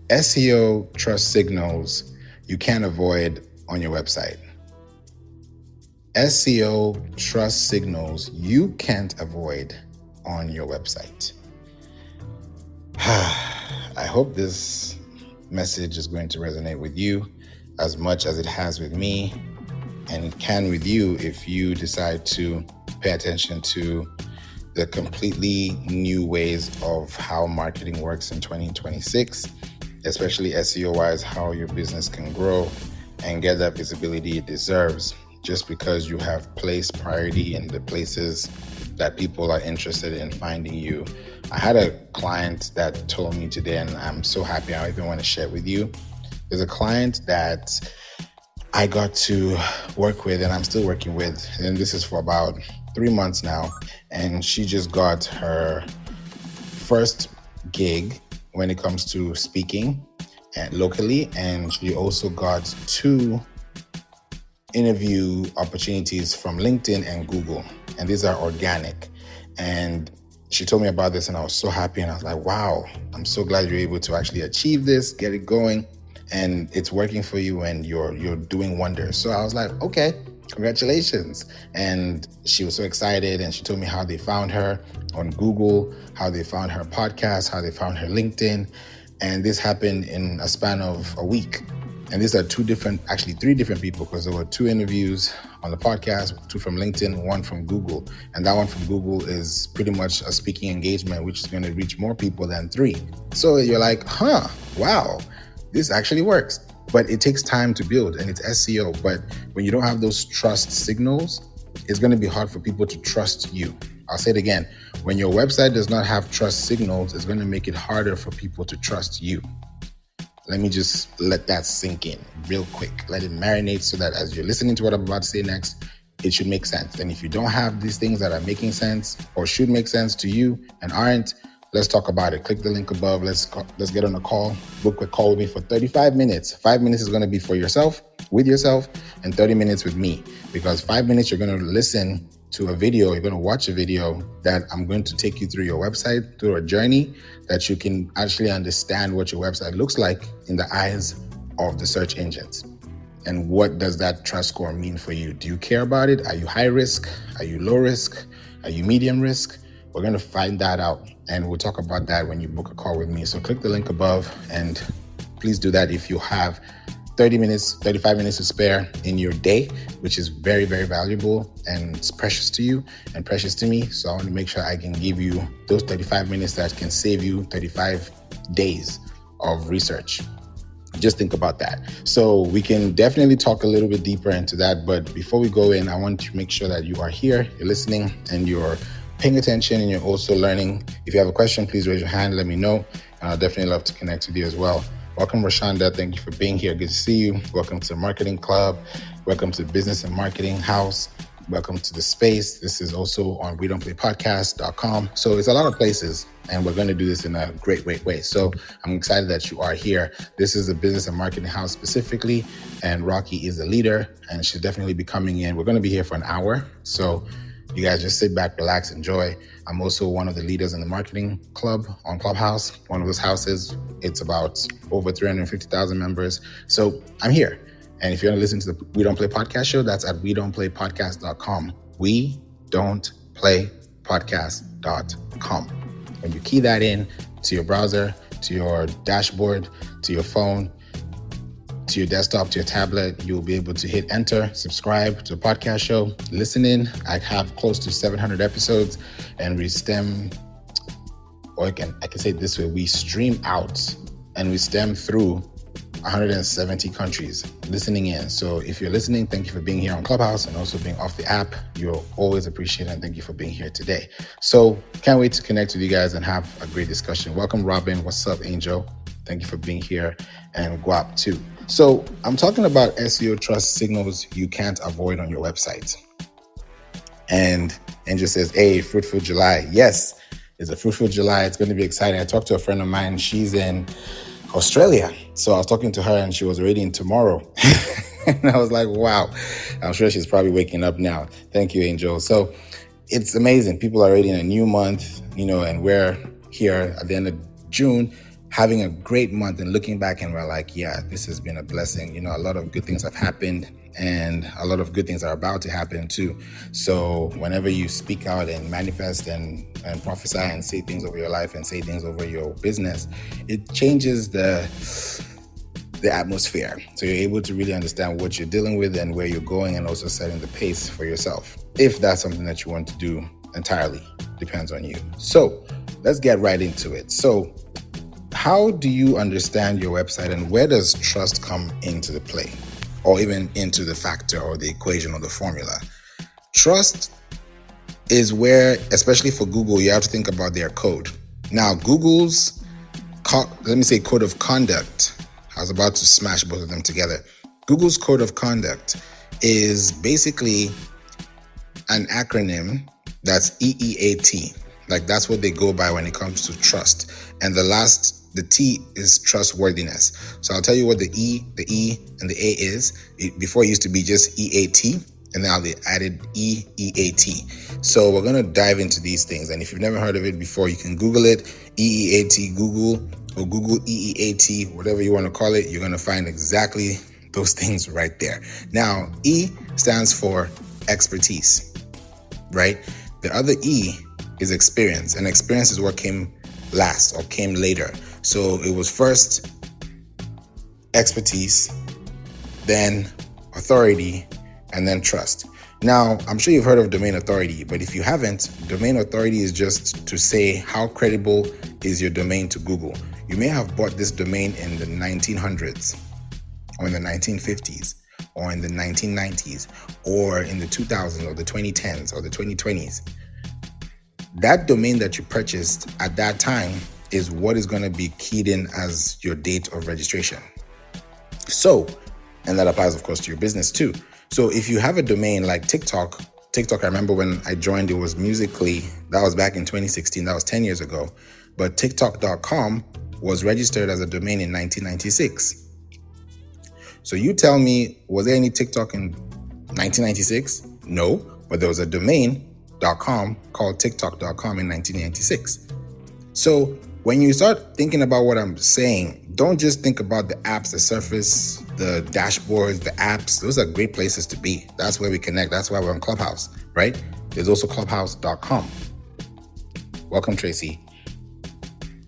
SEO trust signals you can't avoid on your website. SEO trust signals you can't avoid on your website. I hope this message is going to resonate with you as much as it has with me, and it can with you if you decide to pay attention to the completely new ways of how marketing works in 2026, especially SEO-wise, how your business can grow and get that visibility it deserves just because you have placed priority in the places that people are interested in finding you. I had a client that told me today, and I'm so happy I even want to share it with you. There's a client that I got to work with and I'm still working with, and this is for about 3 months now, and she just got her first gig when it comes to speaking and locally, and she also got 2 interview opportunities from LinkedIn and Google, and these are organic. And she told me about this and I was so happy, and I was like, wow, I'm so glad you're able to actually achieve this, get it going, and it's working for you and you're doing wonders. So I was like, okay, congratulations. And she was so excited, and she told me how they found her on Google, how they found her podcast, how they found her LinkedIn. And this happened in a span of a week. And these are 3 different people, because there were 2 interviews on the podcast, 2 from LinkedIn, 1 from Google. And that one from Google is pretty much a speaking engagement, which is going to reach more people than 3. So you're like, wow, this actually works. But it takes time to build, and it's SEO. But when you don't have those trust signals, it's going to be hard for people to trust you. I'll say it again. When your website does not have trust signals, it's going to make it harder for people to trust you. Let me just let that sink in real quick. Let it marinate so that as you're listening to what I'm about to say next, it should make sense. And if you don't have these things that are making sense or should make sense to you and aren't, let's talk about it. Click the link above. Let's get on a call. Book a call with me for 35 minutes. 5 minutes is going to be for yourself, with yourself, and 30 minutes with me. Because 5 minutes, you're going to listen to a video, you're going to watch a video that I'm going to take you through your website, through a journey that you can actually understand what your website looks like in the eyes of the search engines. And what does that trust score mean for you? Do you care about it? Are you high risk? Are you low risk? Are you medium risk? We're going to find that out, and we'll talk about that when you book a call with me. So click the link above, and please do that if you have 30 minutes, 35 minutes to spare in your day, which is very, very valuable, and it's precious to you and precious to me. So I want to make sure I can give you those 35 minutes that can save you 35 days of research. Just think about that. So we can definitely talk a little bit deeper into that. But before we go in, I want to make sure that you are here, you're listening, and you're paying attention, and you're also learning. If you have a question, please raise your hand, let me know. And I'll definitely love to connect with you as well. Welcome, Rashonda. Thank you for being here. Good to see you. Welcome to the Marketing Club. Welcome to Business and Marketing House. Welcome to the space. This is also on WeDon'tPlayPodcast.com. So it's a lot of places, and we're going to do this in a great way. So I'm excited that you are here. This is the Business and Marketing House specifically, and Rocky is the leader, and she'll definitely be coming in. We're going to be here for an hour. So you guys just sit back, relax, enjoy. I'm also one of the leaders in the marketing club on Clubhouse. One of those houses, it's about over 350,000 members. So I'm here. And if you want to listen to the We Don't Play Podcast show, that's at WeDon'tPlayPodcast.com. WeDon'tPlayPodcast.com. When you key that in to your browser, to your dashboard, to your phone, to your desktop, to your tablet, you'll be able to hit enter, subscribe to the podcast show, listen in. I have close to 700 episodes, and we stem, or I can say it this way, we stream out and we stem through 170 countries listening in. So if you're listening, thank you for being here on Clubhouse and also being off the app. You're always appreciated, and thank you for being here today. So can't wait to connect with you guys and have a great discussion. Welcome, Robin. What's up, Angel? Thank you for being here, and Guap too. So I'm talking about SEO trust signals you can't avoid on your website. And Angel says, hey, fruitful July. Yes, it's a fruitful July. It's going to be exciting. I talked to a friend of mine. She's in Australia. So I was talking to her, and she was already in tomorrow. And I was like, wow, I'm sure she's probably waking up now. Thank you, Angel. So it's amazing. People are already in a new month, and we're here at the end of June, having a great month and looking back and we're like, yeah, this has been a blessing. You know, a lot of good things have happened and a lot of good things are about to happen too. So whenever you speak out and manifest and prophesy and say things over your life and say things over your business, it changes the atmosphere. So you're able to really understand what you're dealing with and where you're going, and also setting the pace for yourself. If that's something that you want to do, entirely depends on you. So let's get right into it. So how do you understand your website, and where does trust come into the play, or even into the factor or the equation or the formula? Trust is where, especially for Google, you have to think about their code. Now, Google's, code of conduct, I was about to smash both of them together. Google's code of conduct is basically an acronym that's EEAT. Like, that's what they go by when it comes to trust. And the T is trustworthiness. So I'll tell you what the E, and the A is. Before it used to be just EAT, and now they added EEAT. So we're going to dive into these things. And if you've never heard of it before, you can Google it, EEAT, Google, or Google EEAT, whatever you want to call it. You're going to find exactly those things right there. Now, E stands for expertise, right? The other E is experience, and experience is what came last or came later. So it was first expertise, then authority, and then trust. Now, I'm sure you've heard of domain authority, but if you haven't, domain authority is just to say how credible is your domain to Google. You may have bought this domain in the 1900s, or in the 1950s, or in the 1990s, or in the 2000s, or the 2010s, or the 2020s. That domain that you purchased at that time is what is going to be keyed in as your date of registration. So, and that applies, of course, to your business too. So if you have a domain like TikTok, I remember when I joined, it was Musical.ly. That was back in 2016. That was 10 years ago. But TikTok.com was registered as a domain in 1996. So you tell me, was there any TikTok in 1996? No, but there was a domain.com called TikTok.com in 1996. So when you start thinking about what I'm saying, don't just think about the apps, the surface, the dashboards, the apps. Those are great places to be. That's where we connect. That's why we're on Clubhouse, right? There's also clubhouse.com. Welcome, Tracy,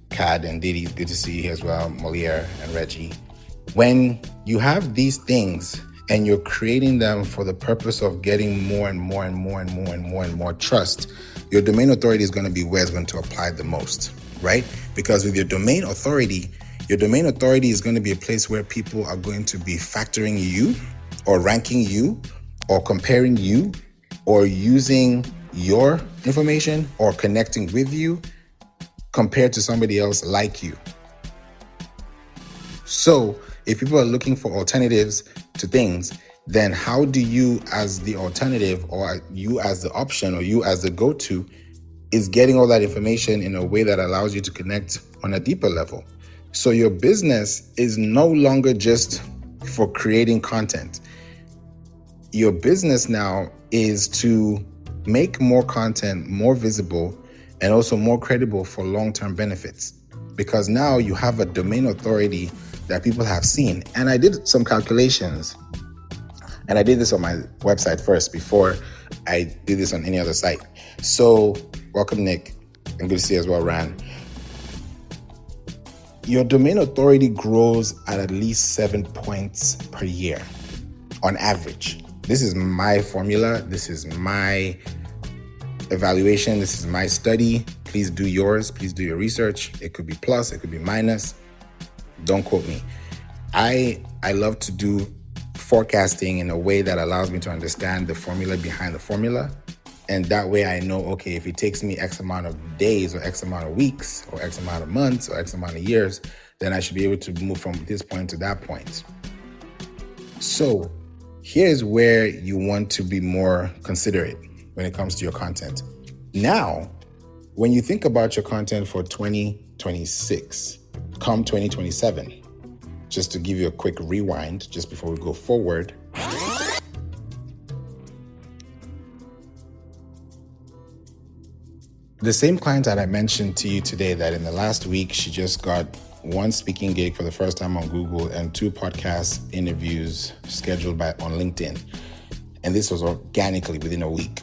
Cad, and Didi. Good to see you here as well, Moliere and Reggie. When you have these things and you're creating them for the purpose of getting more and more and more and more and more and more trust, your domain authority is going to be where it's going to apply the most, right? Because with your domain authority is going to be a place where people are going to be factoring you, or ranking you, or comparing you, or using your information, or connecting with you compared to somebody else like you. So if people are looking for alternatives to things, then how do you as the alternative, or you as the option, or you as the go-to, is getting all that information in a way that allows you to connect on a deeper level. So your business is no longer just for creating content. Your business now is to make more content more visible and also more credible for long-term benefits. Because now you have a domain authority that people have seen. And I did some calculations, and I did this on my website first before I did this on any other site. So welcome, Nick, and good to see you as well, Ran. Your domain authority grows at least 7 points per year on average. This is my formula. This is my evaluation. This is my study. Please do yours. Please do your research. It could be plus, it could be minus. Don't quote me. I love to do forecasting in a way that allows me to understand the formula behind the formula. And that way I know, okay, if it takes me X amount of days or X amount of weeks or X amount of months or X amount of years, then I should be able to move from this point to that point. So here's where you want to be more considerate when it comes to your content. Now, when you think about your content for 2026, come 2027, just to give you a quick rewind, just before we go forward. The same client that I mentioned to you today, that in the last week, she just got one speaking gig for the first time on Google, and 2 podcast interviews scheduled on LinkedIn. And this was organically within a week.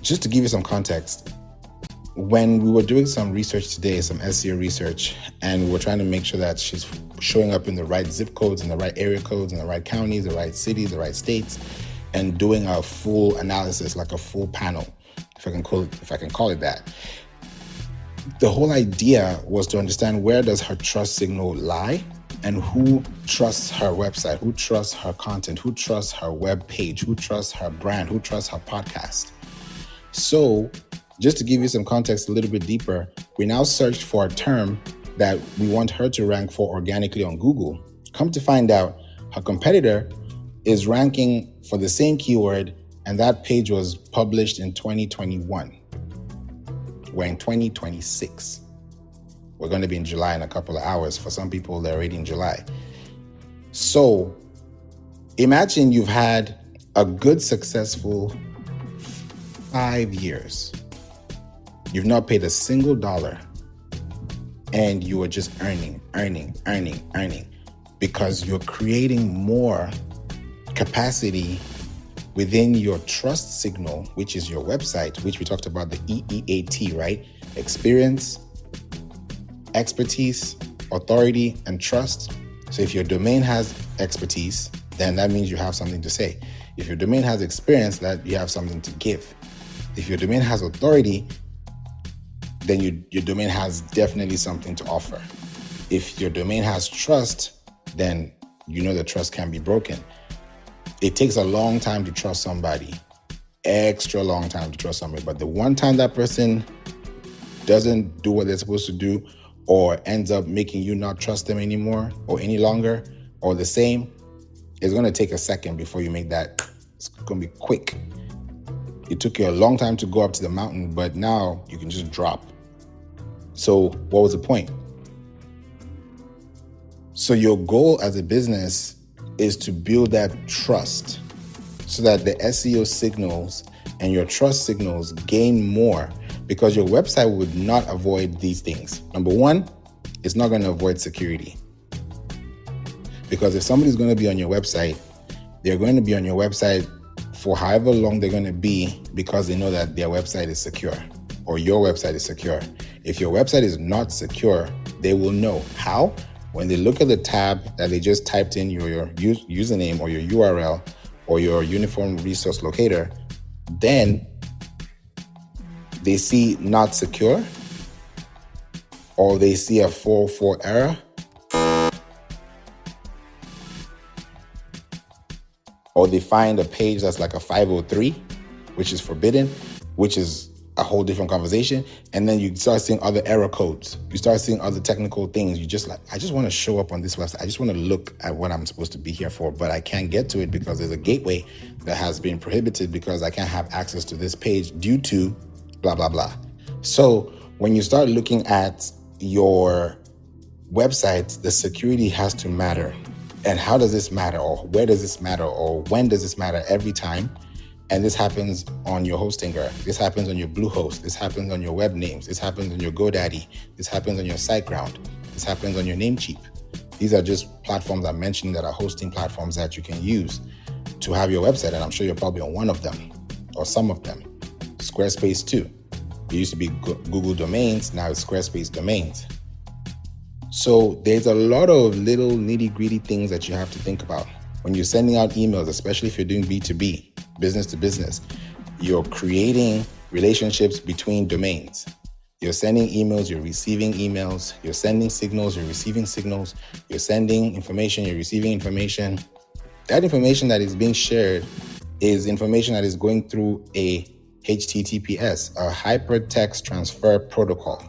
Just to give you some context, when we were doing some research today, some SEO research, and we were trying to make sure that she's showing up in the right zip codes, in the right area codes, in the right counties, the right cities, the right states, and doing a full analysis, like a full panel, if I can call it that. The whole idea was to understand, where does her trust signal lie, and who trusts her website, who trusts her content, who trusts her web page, who trusts her brand, who trusts her podcast. So just to give you some context a little bit deeper, we now searched for a term that we want her to rank for organically on Google. Come to find out, her competitor is ranking for the same keyword, and that page was published in 2021. We're in 2026. We're going to be in July in a couple of hours. For some people, they're already in July. So imagine you've had a good, successful 5 years. You've not paid a single dollar, and you are just earning, because you're creating more capacity within your trust signal, which is your website, which we talked about, the EEAT, right? Experience, expertise, authority, and trust. So if your domain has expertise, then that means you have something to say. If your domain has experience, that you have something to give. If your domain has authority, then your domain has definitely something to offer. If your domain has trust, then you know that trust can be broken. It takes a long time to trust somebody, extra long time to trust somebody. But the one time that person doesn't do what they're supposed to do, or ends up making you not trust them anymore, or any longer, or the same, it's going to take a second before you make that. It's going to be quick. It took you a long time to go up to the mountain, but now you can just drop. So what was the point? So your goal as a business is to build that trust so that the SEO signals and your trust signals gain more, because your website would not avoid these things. Number one, it's not going to avoid security. Because if somebody's going to be on your website, they're going to be on your website for however long they're going to be, because they know that their website is secure, or your website is secure. If your website is not secure, they will know. How? When they look at the tab that they just typed in your username or your URL or your uniform resource locator, then they see not secure, or they see a 404 error, or they find a page that's like a 503, which is forbidden, which is a whole different conversation. And then you start seeing other error codes. You start seeing other technical things. You just like, I just want to show up on this website. I just want to look at what I'm supposed to be here for, but I can't get to it because there's a gateway that has been prohibited, because I can't have access to this page due to blah, blah, blah. So when you start looking at your website, the security has to matter. And how does this matter? Or where does this matter? Or when does this matter? Every time. And this happens on your Hostinger. This happens on your Bluehost. This happens on your web names. This happens on your GoDaddy. This happens on your SiteGround. This happens on your Namecheap. These are just platforms I'm mentioning that are hosting platforms that you can use to have your website. And I'm sure you're probably on one of them or some of them. Squarespace too. It used to be Google Domains. Now it's Squarespace Domains. So there's a lot of little nitty-gritty things that you have to think about. When you're sending out emails, especially if you're doing B2B, business to business, you're creating relationships between domains. You're sending emails, you're receiving emails, you're sending signals, you're receiving signals, you're sending information, you're receiving information. That information that is being shared is information that is going through a HTTPS, a hypertext transfer protocol,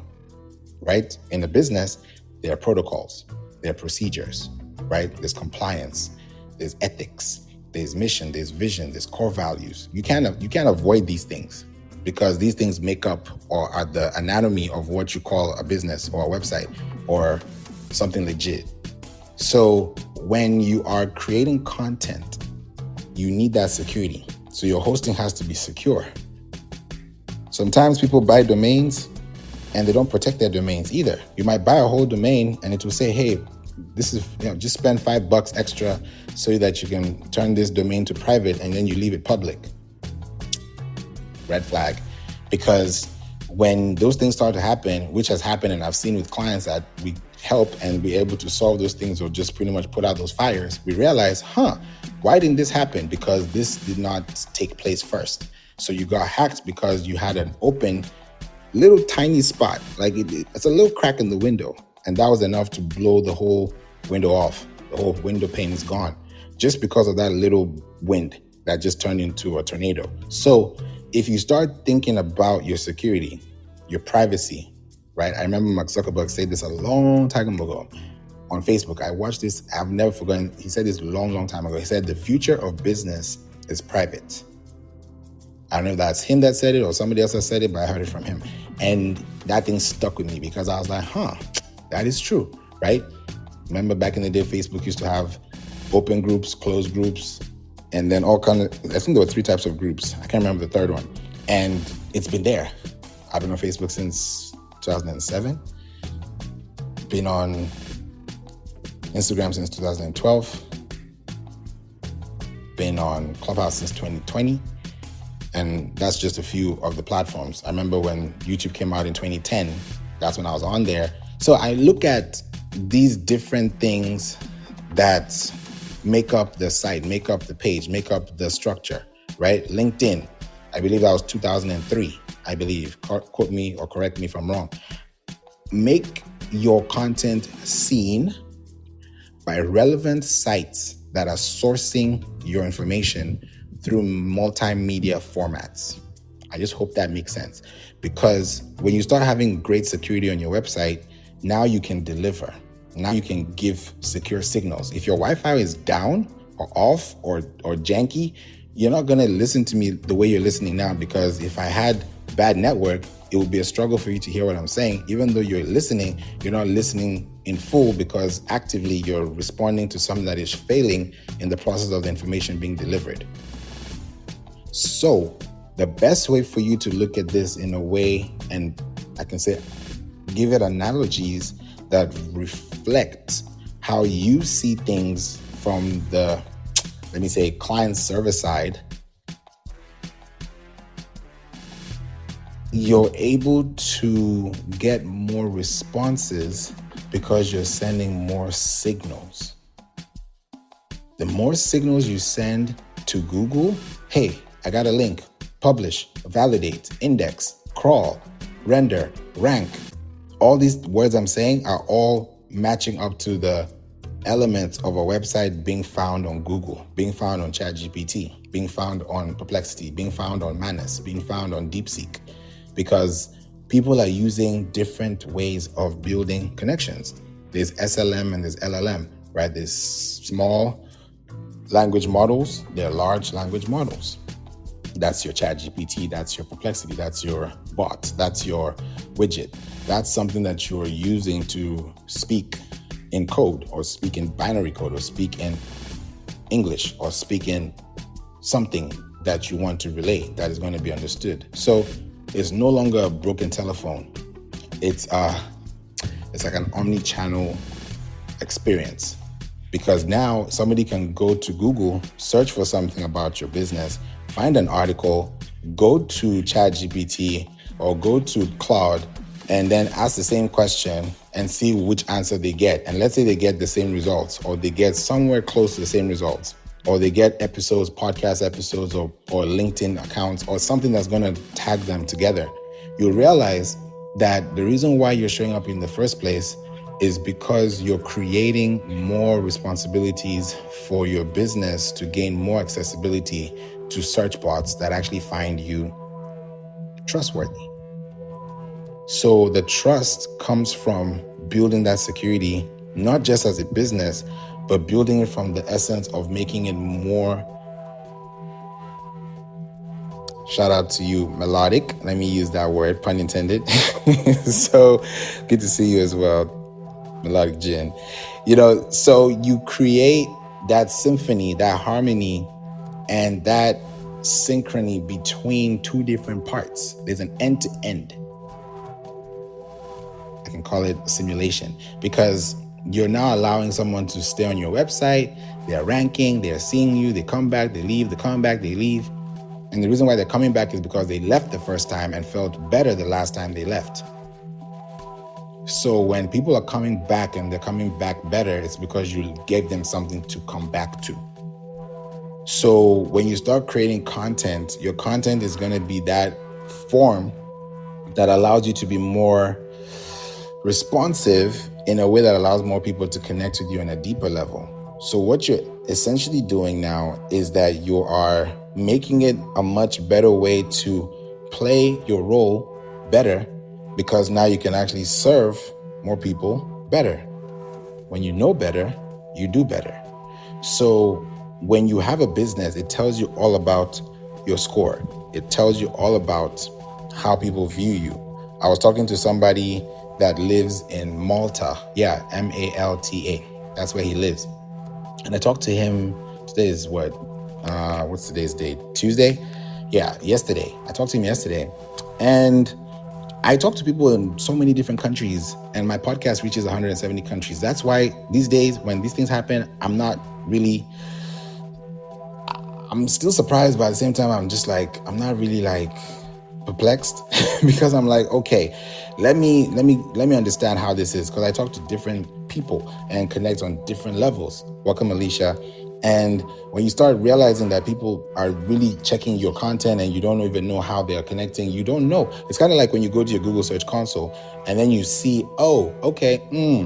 right? In the business, there are protocols, there are procedures, right? There's compliance, there's ethics, there's mission, there's vision, there's core values. You can't avoid these things, because these things make up or are the anatomy of what you call a business or a website or something legit. So when you are creating content, you need that security. So your hosting has to be secure. Sometimes people buy domains and they don't protect their domains either. You might buy a whole domain and it will say, hey, this is, just spend $5 extra so that you can turn this domain to private, and then you leave it public. Red flag. Because when those things start to happen, which has happened, and I've seen with clients that we help and be able to solve those things or just pretty much put out those fires, we realize, why didn't this happen? Because this did not take place first. So you got hacked because you had an open little tiny spot, like it's a little crack in the window, and that was enough to blow the whole window off. The whole window pane is gone just because of that little wind that just turned into a tornado. So if you start thinking about your security, your privacy, right? I remember Mark Zuckerberg said this a long time ago on Facebook. I watched this, I've never forgotten. He said this long time ago. He said, the future of business is private. I don't know if that's him that said it or somebody else that said it, but I heard it from him. And that thing stuck with me because I was like, that is true, right? Remember back in the day, Facebook used to have open groups, closed groups, and then all kind of, I think there were 3 types of groups. I can't remember the third one. And it's been there. I've been on Facebook since 2007. Been on Instagram since 2012. Been on Clubhouse since 2020. And that's just a few of the platforms. I remember when YouTube came out in 2010, that's when I was on there. So I look at these different things that make up the site, make up the page, make up the structure, right? LinkedIn, I believe that was 2003, I believe. Quote me or correct me if I'm wrong. Make your content seen by relevant sites that are sourcing your information through multimedia formats. I just hope that makes sense, because when you start having great security on your website, now you can deliver. Now you can give secure signals. If your Wi-Fi is down or off or janky, you're not gonna listen to me the way you're listening now, because if I had bad network, it would be a struggle for you to hear what I'm saying. Even though you're listening, you're not listening in full because actively you're responding to something that is failing in the process of the information being delivered. So the best way for you to look at this in a way, and I can say, give it analogies that reflect how you see things from the, let me say, client service side, you're able to get more responses because you're sending more signals. The more signals you send to Google, hey, I got a link, publish, validate, index, crawl, render, rank. All these words I'm saying are all matching up to the elements of a website being found on Google, being found on ChatGPT, being found on Perplexity, being found on Manus, being found on DeepSeek, because people are using different ways of building connections. There's SLM and there's LLM, right? There's small language models, there are large language models. That's your ChatGPT, that's your Perplexity, that's your bot, that's your widget. That's something that you're using to speak in code, or speak in binary code, or speak in English, or speak in something that you want to relay that is going to be understood. So it's no longer a broken telephone. It's like an omni-channel experience, because now somebody can go to Google, search for something about your business, find an article, go to ChatGPT or go to Cloud, and then ask the same question and see which answer they get. And let's say they get the same results, or they get somewhere close to the same results, or they get episodes, podcast episodes, or LinkedIn accounts, or something that's going to tag them together. You'll realize that the reason why you're showing up in the first place is because you're creating more responsibilities for your business to gain more accessibility to search bots that actually find you trustworthy. So the trust comes from building that security, not just as a business, but building it from the essence of making it more, shout out to you, melodic. Let me use that word, pun intended. So good to see you as well, Melodic Jin. So you create that symphony, that harmony, and that synchrony between two different parts. There's an end to end. can call it simulation, because you're now allowing someone to stay on your website. They're ranking, they're seeing you, they come back, they leave, they come back, they leave. And the reason why they're coming back is because they left the first time and felt better the last time they left. So when people are coming back and they're coming back better, it's because you gave them something to come back to. So when you start creating content, your content is going to be that form that allows you to be more responsive in a way that allows more people to connect with you on a deeper level. So what you're essentially doing now is that you are making it a much better way to play your role better, because now you can actually serve more people better. When you know better, you do better. So when you have a business, it tells you all about your score. It tells you all about how people view you. I was talking to somebody that lives in Malta. Yeah, Malta. That's where he lives. And I talked to him, today is what's today's date? Tuesday? Yeah, yesterday. I talked to him yesterday. And I talk to people in so many different countries, and my podcast reaches 170 countries. That's why these days, when these things happen, I'm still surprised, but at the same time, I'm not really perplexed because I'm like, okay, let me understand how this is, because I talk to different people and connect on different levels. Welcome, Alicia. And when you start realizing that people are really checking your content and you don't even know how they're connecting, you don't know. It's kind of like when you go to your Google Search Console and then you see, oh, okay,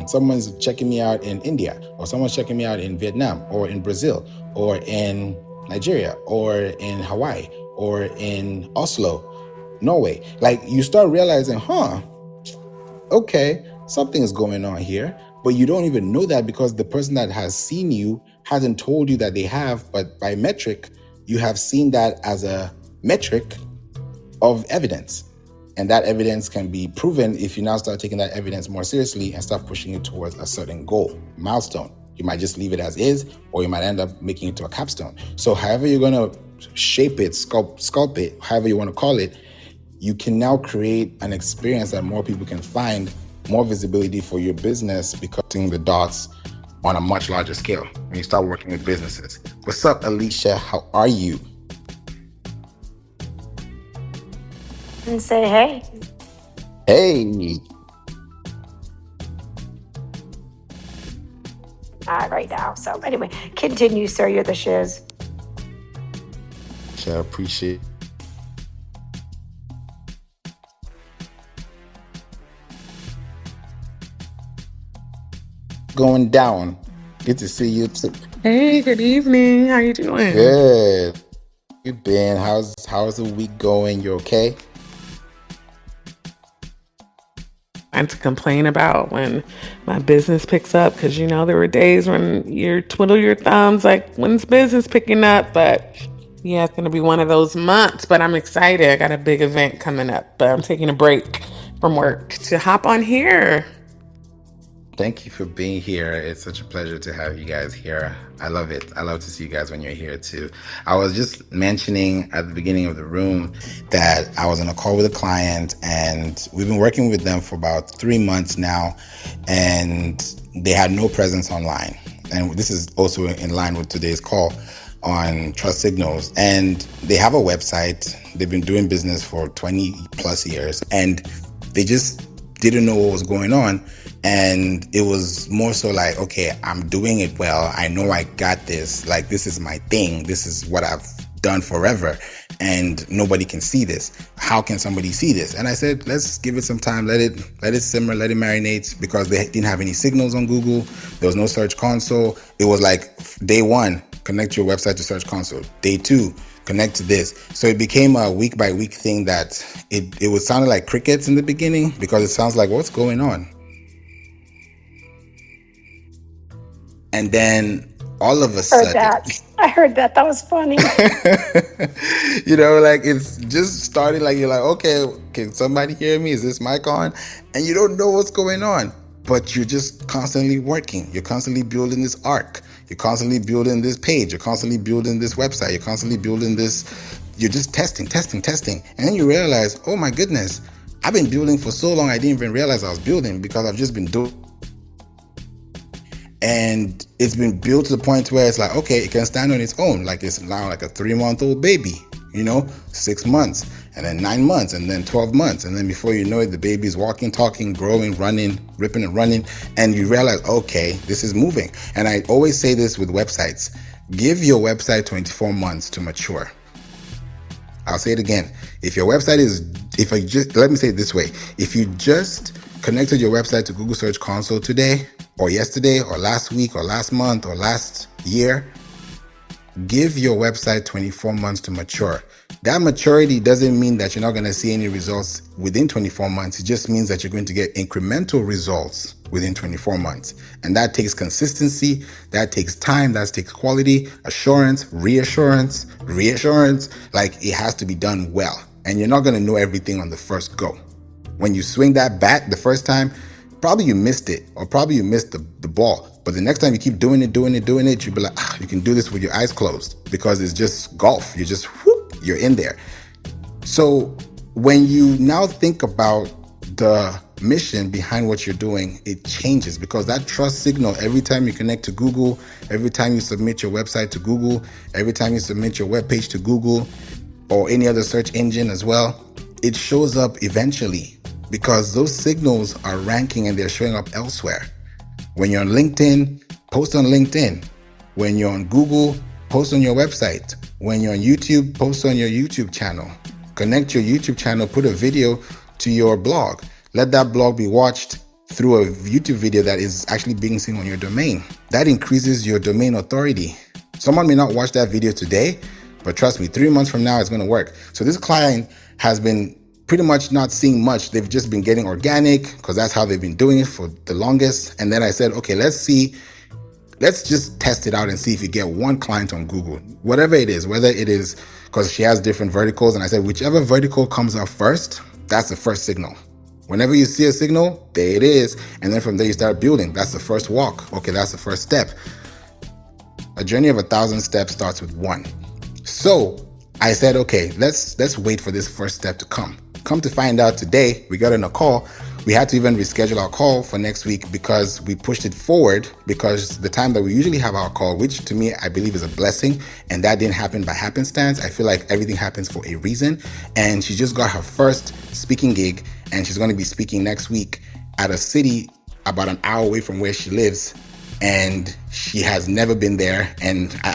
someone's checking me out in India, or someone's checking me out in Vietnam, or in Brazil, or in Nigeria, or in Hawaii, or in Oslo, Norway. Like, you start realizing, okay, something's going on here, but you don't even know that because the person that has seen you hasn't told you that they have, but by metric, you have seen that as a metric of evidence. And that evidence can be proven if you now start taking that evidence more seriously and start pushing it towards a certain goal, milestone. You might just leave it as is, or you might end up making it to a capstone. So however you're going to shape it, sculpt it, however you want to call it, you can now create an experience that more people can find, more visibility for your business, because seeing the dots on a much larger scale when you start working with businesses. What's up, Alicia? How are you? And say, hey. Hey. Right now. So anyway, continue, sir. You're the shiz. I appreciate going down. Good to see you too. Hey, good evening. How you doing? Good. You been? How's the week going? You okay? I had to complain about when my business picks up, because there were days when you twiddle your thumbs like, when's business picking up? But yeah, it's gonna be one of those months. But I'm excited. I got a big event coming up, but I'm taking a break from work to hop on here. Thank you for being here. It's such a pleasure to have you guys here. I love it. I love to see you guys when you're here too. I was just mentioning at the beginning of the room that I was on a call with a client, and we've been working with them for about 3 months now, and they had no presence online. And this is also in line with today's call on trust signals. And they have a website. They've been doing business for 20 plus years, and they just didn't know what was going on. And it was more so like, okay, I'm doing it well. I know I got this. Like, this is my thing. This is what I've done forever. And nobody can see this. How can somebody see this? And I said, let's give it some time. Let it simmer, let it marinate, because they didn't have any signals on Google. There was no Search Console. It was like day one, connect your website to Search Console. Day two, connect to this. So it became a week by week thing that it was sounding like crickets in the beginning, because it sounds like, what's going on? And then all of a sudden, I heard that. That was funny. Like, it's just starting, like, you're like, okay, can somebody hear me? Is this mic on? And you don't know what's going on, but you're just constantly working. You're constantly building this arc. You're constantly building this page. You're constantly building this website. You're constantly building this. You're just testing. And then you realize, oh my goodness, I've been building for so long, I didn't even realize I was building because I've just been doing. And it's been built to the point where it's like, okay, it can stand on its own. Like it's now like a 3-month-old baby, 6 months, and then 9 months, and then 12 months. And then before you know it, the baby's walking, talking, growing, running, ripping and running. And you realize, okay, this is moving. And I always say this with websites, give your website 24 months to mature. I'll say it again. If your website let me say it this way. If you just connected your website to Google Search Console today or yesterday or last week or last month or last year, give your website 24 months to mature. That maturity doesn't mean that you're not going to see any results within 24 months. It just means that you're going to get incremental results within 24 months. And that takes consistency, that takes time, that takes quality, assurance, reassurance. Like it has to be done well. And you're not going to know everything on the first go. When you swing that bat the first time, probably you missed it, or probably you missed the ball. But the next time you keep doing it, you'll be like, you can do this with your eyes closed because it's just golf. You're just, you're in there. So when you now think about the mission behind what you're doing, it changes because that trust signal, every time you connect to Google, every time you submit your website to Google, every time you submit your webpage to Google or any other search engine as well, it shows up eventually because those signals are ranking and they're showing up elsewhere. When you're on LinkedIn, post on LinkedIn. When you're on Google, post on your website. When you're on YouTube, post on your YouTube channel. Connect your YouTube channel, put a video to your blog. Let that blog be watched through a YouTube video that is actually being seen on your domain. That increases your domain authority. Someone may not watch that video today, but trust me, 3 months from now, it's going to work. So this client has been pretty much not seeing much. They've just been getting organic because that's how they've been doing it for the longest. And then I said, okay, let's just test it out and see if you get one client on Google, whatever it is, whether it is because she has different verticals. And I said, whichever vertical comes up first, that's the first signal. Whenever you see a signal, there it is. And then from there you start building. That's the first walk. Okay, that's the first step. A journey of 1,000 steps starts with one. So I said, okay, let's wait for this first step to come. Come to find out today, we got on a call. We had to even reschedule our call for next week because we pushed it forward because the time that we usually have our call, which to me, I believe is a blessing, and that didn't happen by happenstance. I feel like everything happens for a reason. And she just got her first speaking gig and she's going to be speaking next week at a city about an hour away from where she lives. And she has never been there. And I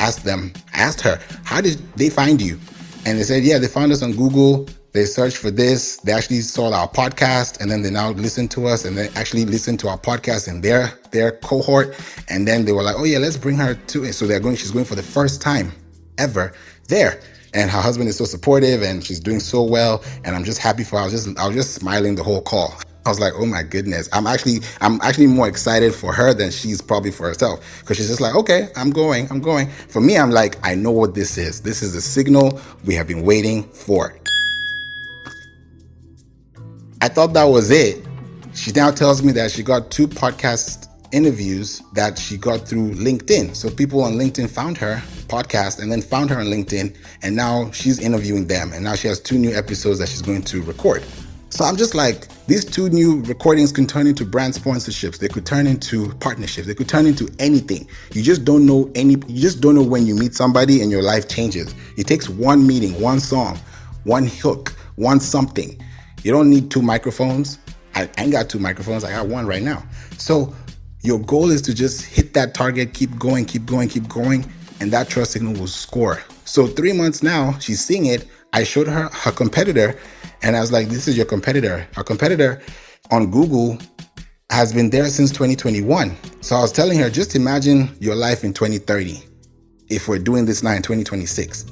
asked her, how did they find you? And they said, yeah, they found us on Google. They searched for this. They actually saw our podcast and then they now listen to us and they actually listen to our podcast in their cohort. And then they were like, oh yeah, let's bring her to it. So she's going for the first time ever there. And her husband is so supportive and she's doing so well. And I'm just happy for her. I was just smiling the whole call. I was like, oh my goodness. I'm actually more excited for her than she's probably for herself. Because she's just like, okay, I'm going. For me, I'm like, I know what this is. This is a signal we have been waiting for. I thought that was it. She now tells me that she got 2 podcast interviews that she got through LinkedIn. So people on LinkedIn found her podcast and then found her on LinkedIn. And now she's interviewing them. And now she has 2 new episodes that she's going to record. So I'm just like, these 2 new recordings can turn into brand sponsorships. They could turn into partnerships. They could turn into anything. You just don't know when you meet somebody and your life changes. It takes one meeting, one song, one hook, one something. You don't need 2 microphones. I ain't got 2 microphones. I got 1 right now. So your goal is to just hit that target, keep going. And that trust signal will score. So 3 months now, she's seeing it. I showed her competitor and I was like, this is your competitor. Our competitor on Google has been there since 2021. So I was telling her, just imagine your life in 2030 if we're doing this now in 2026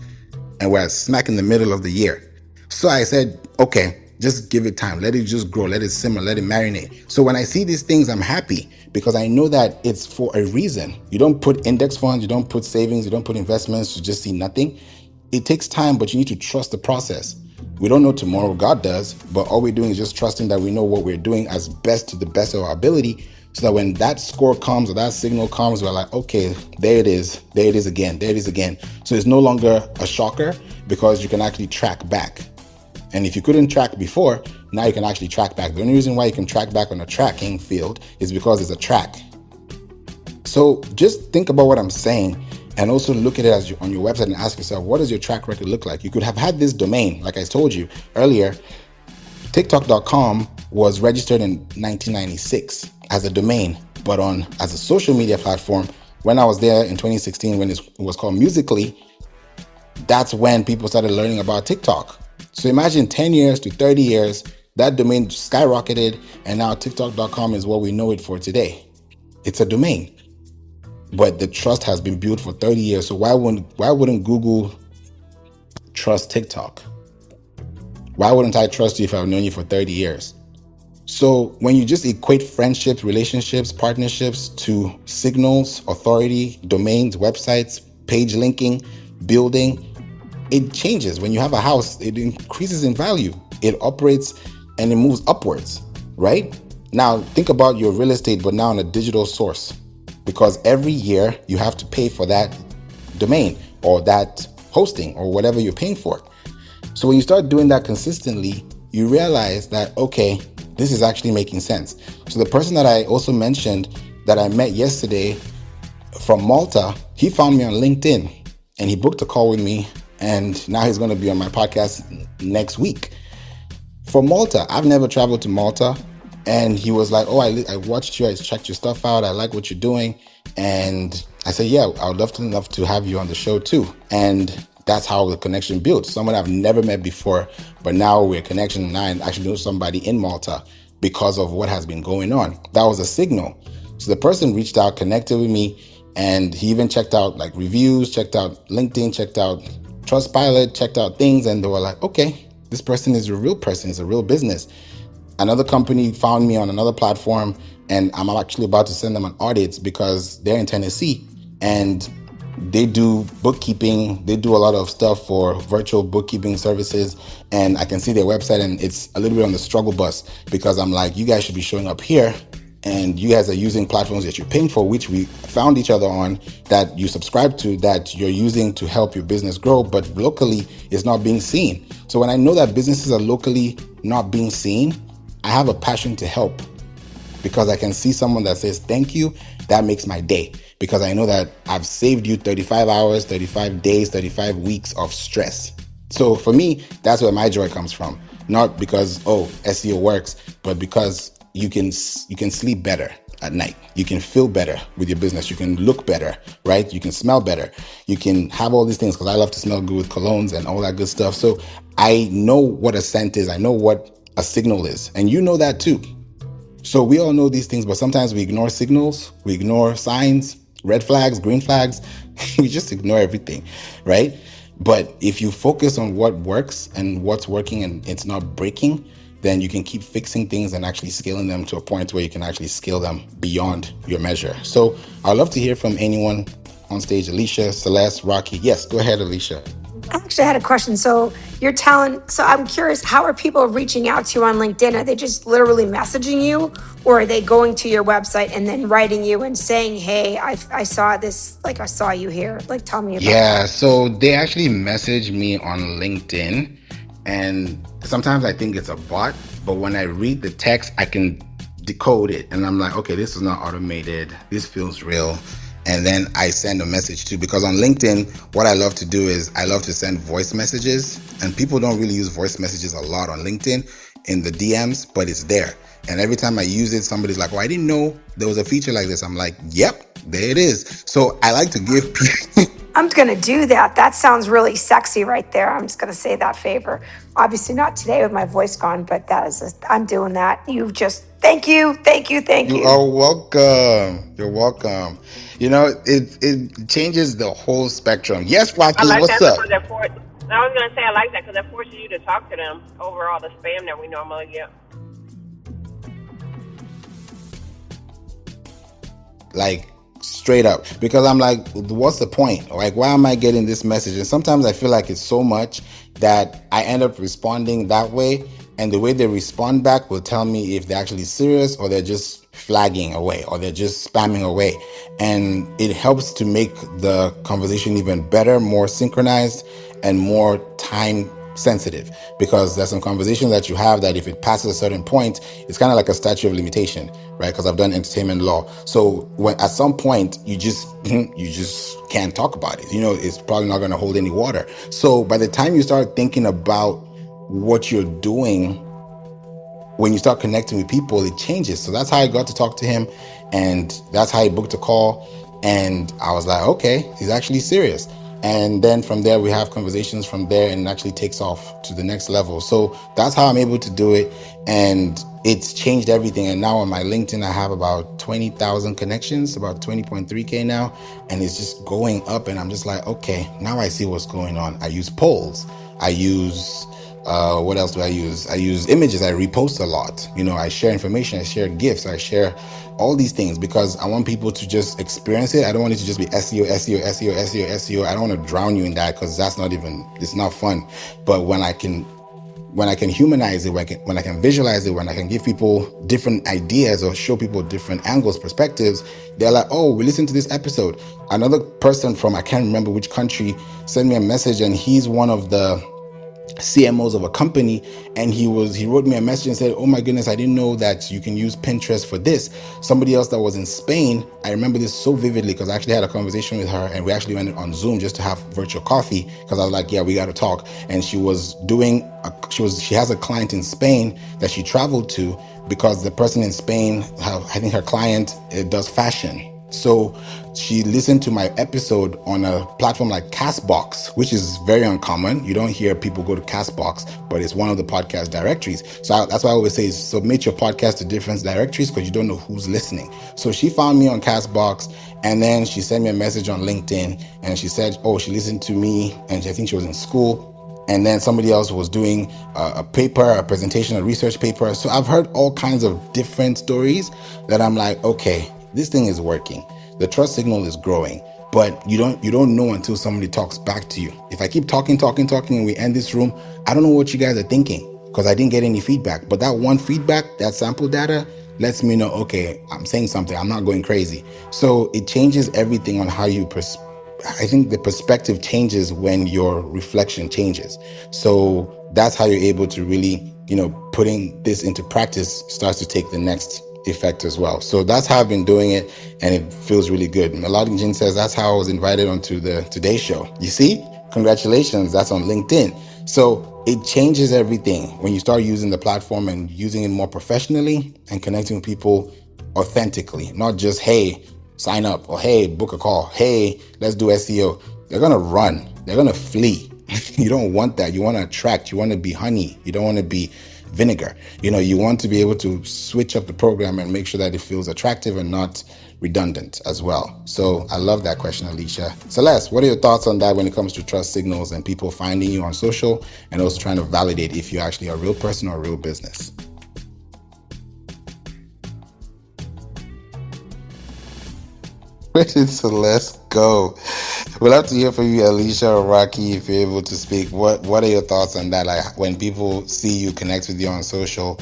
and we're smack in the middle of the year. So I said, okay, just give it time. Let it just grow. Let it simmer. Let it marinate. So when I see these things, I'm happy because I know that it's for a reason. You don't put index funds. You don't put savings. You don't put investments to just see nothing. It takes time, but you need to trust the process. We don't know tomorrow. God does. But all we're doing is just trusting that we know what we're doing as best to the best of our ability so that when that score comes or that signal comes, we're like, okay, there it is. There it is again. There it is again. So it's no longer a shocker because you can actually track back. And if you couldn't track before, now you can actually track back. The only reason why you can track back on a tracking field is because it's a track. So just think about what I'm saying and also look at it as on your website and ask yourself, what does your track record look like? You could have had this domain, like I told you earlier. TikTok.com was registered in 1996 as a domain, but as a social media platform, when I was there in 2016, when it was called Musical.ly, that's when people started learning about TikTok. So imagine 10 years to 30 years, that domain skyrocketed, and now TikTok.com is what we know it for today. It's a domain, but the trust has been built for 30 years. So why wouldn't Google trust TikTok? Why wouldn't I trust you if I've known you for 30 years? So when you just equate friendships, relationships, partnerships to signals, authority, domains, websites, page linking, building, it changes. When you have a house, it increases in value. It operates and it moves upwards, right? Now think about your real estate, but now on a digital source, because every year you have to pay for that domain or that hosting or whatever you're paying for. So when you start doing that consistently, you realize that, okay, this is actually making sense. So the person that I also mentioned that I met yesterday from Malta, he found me on LinkedIn and he booked a call with me, and now he's going to be on my podcast next week. For Malta, I've never traveled to Malta, and he was like, oh, I watched you, I checked your stuff out, I like what you're doing. And I said, yeah, I would love to have you on the show too. And that's how the connection built. Someone I've never met before, but now we're a connection, and I actually know somebody in Malta because of what has been going on. That was a signal. So the person reached out, connected with me, and he even checked out like reviews, checked out LinkedIn, checked out Trustpilot, checked out things, and they were like, okay, this person is a real person, it's a real business. Another company found me on another platform, and I'm actually about to send them an audit because they're in Tennessee and they do bookkeeping. They do a lot of stuff for virtual bookkeeping services, and I can see their website, and it's a little bit on the struggle bus because I'm like, you guys should be showing up here, and you guys are using platforms that you're paying for, which we found each other on, that you subscribe to, that you're using to help your business grow, but locally it's not being seen. So when I know that businesses are locally not being seen, I have a passion to help, because I can see someone that says thank you. That makes my day, because I know that I've saved you 35 hours, 35 days, 35 weeks of stress. So for me, that's where my joy comes from. Not because, oh, SEO works, but because you can sleep better at night. You can feel better with your business. You can look better, right? You can smell better. You can have all these things, because I love to smell good with colognes and all that good stuff. So I know what a scent is. I know what a signal is. And you know that too. So we all know these things, but sometimes we ignore signals, we ignore signs, red flags, green flags. We just ignore everything, right? But if you focus on what works and what's working and it's not breaking, then you can keep fixing things and actually scaling them to a point where you can actually scale them beyond your measure. So I'd love to hear from anyone on stage. Alicia, Celeste, Rocky. Yes, go ahead, Alicia. I actually had a question. So I'm curious, how are people reaching out to you on LinkedIn? Are they just literally messaging you, or are they going to your website and then writing you and saying, hey, I saw this, like I saw you here. Like, tell me about Yeah, that. so they actually message me on LinkedIn, and sometimes I think it's a bot, but when I read the text, I can decode it, and I'm like, okay, this is not automated. This feels real. And then I send a message too, because on LinkedIn, what I love to do is I love to send voice messages, and people don't really use voice messages a lot on LinkedIn in the DMs, but it's there. And every time I use it, somebody's like, oh, I didn't know there was a feature like this. I'm like, yep, there it is. So I like to give people I'm going to do that. That sounds really sexy right there. I'm just going to say that favor. Obviously not today with my voice gone, but I'm doing that. Thank you. You are welcome. You're welcome. You know, it changes the whole spectrum. Yes, I Rocky, like what's that up? because I was going to say I like that because that forces you to talk to them over all the spam that we normally get. Like straight up, because I'm like, what's the point? Like, why am I getting this message? And sometimes I feel like it's so much that I end up responding that way, and the way they respond back will tell me if they're actually serious or they're just flagging away or they're just spamming away. And it helps to make the conversation even better, more synchronized, and more time sensitive, because there's some conversations that you have that if it passes a certain point, it's kind of like a statute of limitation, right? Because I've done entertainment law. So when at some point you just you just can't talk about it, it's probably not going to hold any water. So by the time you start thinking about what you're doing, when you start connecting with people, it changes. So that's how I got to talk to him, and that's how I booked a call. And I was like, okay, he's actually serious. And then from there, we have conversations from there, and it actually takes off to the next level. So that's how I'm able to do it. And it's changed everything. And now on my LinkedIn, I have about 20,000 connections, about 20.3K now. And it's just going up. And I'm just like, okay, now I see what's going on. I use polls. I use what else do I use? I use images. I repost a lot. I share information. I share gifts. I share all these things because I want people to just experience it. I don't want it to just be SEO, SEO, SEO, SEO, SEO. I don't want to drown you in that because it's not fun. But when I can humanize it, when I can visualize it, when I can give people different ideas or show people different angles, perspectives, they're like, oh, we listened to this episode. Another person from, I can't remember which country, sent me a message, and he's one of the CMOs of a company, and he wrote me a message and said, oh my goodness, I didn't know that you can use Pinterest for this. Somebody else that was in Spain, I remember this so vividly because I actually had a conversation with her, and we actually went on Zoom just to have virtual coffee because I was like, yeah, we got to talk. And she has a client in Spain that she traveled to because the person in Spain, I think her client does fashion. So she listened to my episode on a platform like Castbox, which is very uncommon. You don't hear people go to Castbox, but it's one of the podcast directories. So that's why I always say submit your podcast to different directories because you don't know who's listening. So she found me on Castbox, and then she sent me a message on LinkedIn, and she said, oh, she listened to me, and I think she was in school. And then somebody else was doing a paper, a presentation, a research paper. So I've heard all kinds of different stories that I'm like, okay, this thing is working. The trust signal is growing, but you don't know until somebody talks back to you. If I keep talking, and we end this room, I don't know what you guys are thinking because I didn't get any feedback. But that one feedback, that sample data, lets me know, okay, I'm saying something. I'm not going crazy. So it changes everything on how you I think the perspective changes when your reflection changes. So that's how you're able to really, putting this into practice starts to take the next effect as well. So that's how I've been doing it, and it feels really good. Melodic Jin says that's how I was invited onto the Today Show. You see? Congratulations. That's on LinkedIn. So it changes everything when you start using the platform and using it more professionally and connecting with people authentically, not just, hey, sign up, or hey, book a call, hey, let's do SEO. They're going to run. They're going to flee. You don't want that. You want to attract. You want to be honey. You don't want to be vinegar. You want to be able to switch up the program and make sure that it feels attractive and not redundant as well. So I love that question, Alicia. Celeste, what are your thoughts on that when it comes to trust signals and people finding you on social and also trying to validate if you're actually a real person or a real business? Where did Celeste go? We'd love to hear from you, Alicia or Rocky, if you're able to speak. What are your thoughts on that? Like when people see you, connect with you on social,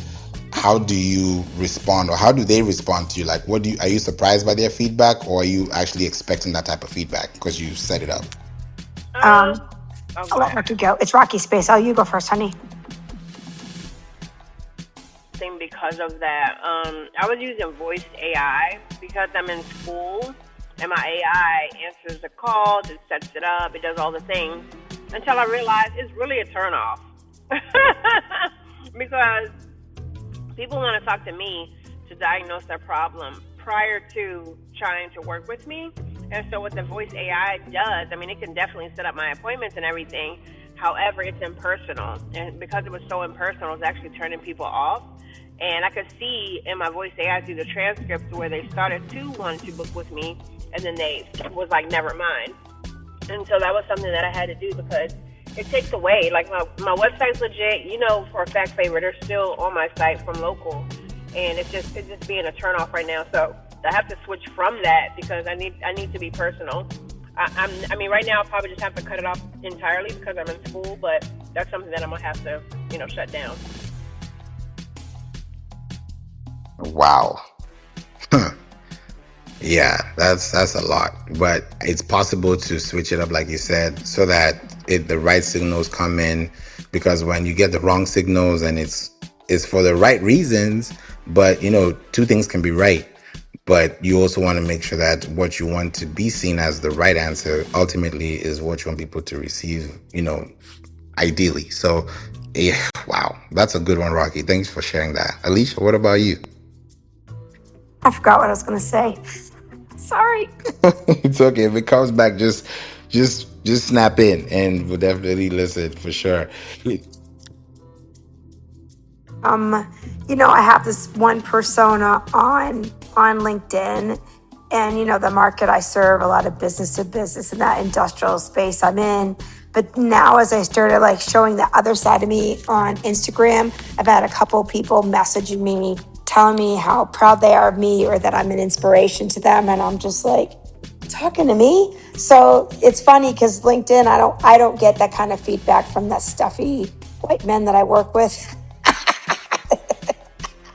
how do you respond, or how do they respond to you? Like, are you surprised by their feedback, or are you actually expecting that type of feedback because you set it up? I'll let Rocky go. It's Rocky space. You go first, honey. Because of that, I was using voice AI because I'm in school. And my AI answers the calls, it sets it up, it does all the things, until I realized it's really a turnoff. Because people want to talk to me to diagnose their problem prior to trying to work with me. And so what the voice AI does, it can definitely set up my appointments and everything. However, it's impersonal. And because it was so impersonal, it's actually turning people off. And I could see in my voice AI through the transcripts where they started to want to book with me, and then they was like, never mind. And so that was something that I had to do because it takes away, like my website's legit, for a fact, favor, they're still on my site from local. And it's just being a turnoff right now. So I have to switch from that because I need to be personal. Right now I'll probably just have to cut it off entirely because I'm in school, but that's something that I'm gonna have to, shut down. Wow. Yeah, that's a lot, but it's possible to switch it up, like you said, so that the right signals come in because when you get the wrong signals and it's for the right reasons, but two things can be right, but you also want to make sure that what you want to be seen as the right answer ultimately is what you want people to receive, ideally. So yeah, wow, that's a good one, Rocky. Thanks for sharing that. Alicia, what about you? I forgot what I was going to say. Sorry. It's okay. If it comes back, just snap in and we'll definitely listen for sure. I have this one persona on LinkedIn, and the market I serve, a lot of business to business in that industrial space I'm in. But now, as I started like showing the other side of me on Instagram, I've had a couple people messaging me, telling me how proud they are of me or that I'm an inspiration to them, and I'm just like, talking to me. So it's funny because LinkedIn, I don't get that kind of feedback from that stuffy white men that I work with.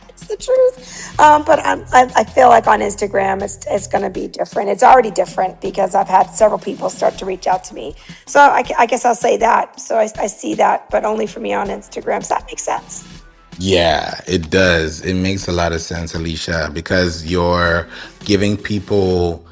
It's the truth. But I feel like on Instagram, it's going to be different. It's already different because I've had several people start to reach out to me. So I guess I'll say that. So I see that, but only for me on Instagram. Does that make sense? Yeah, it does. It makes a lot of sense, Alicia, because you're giving people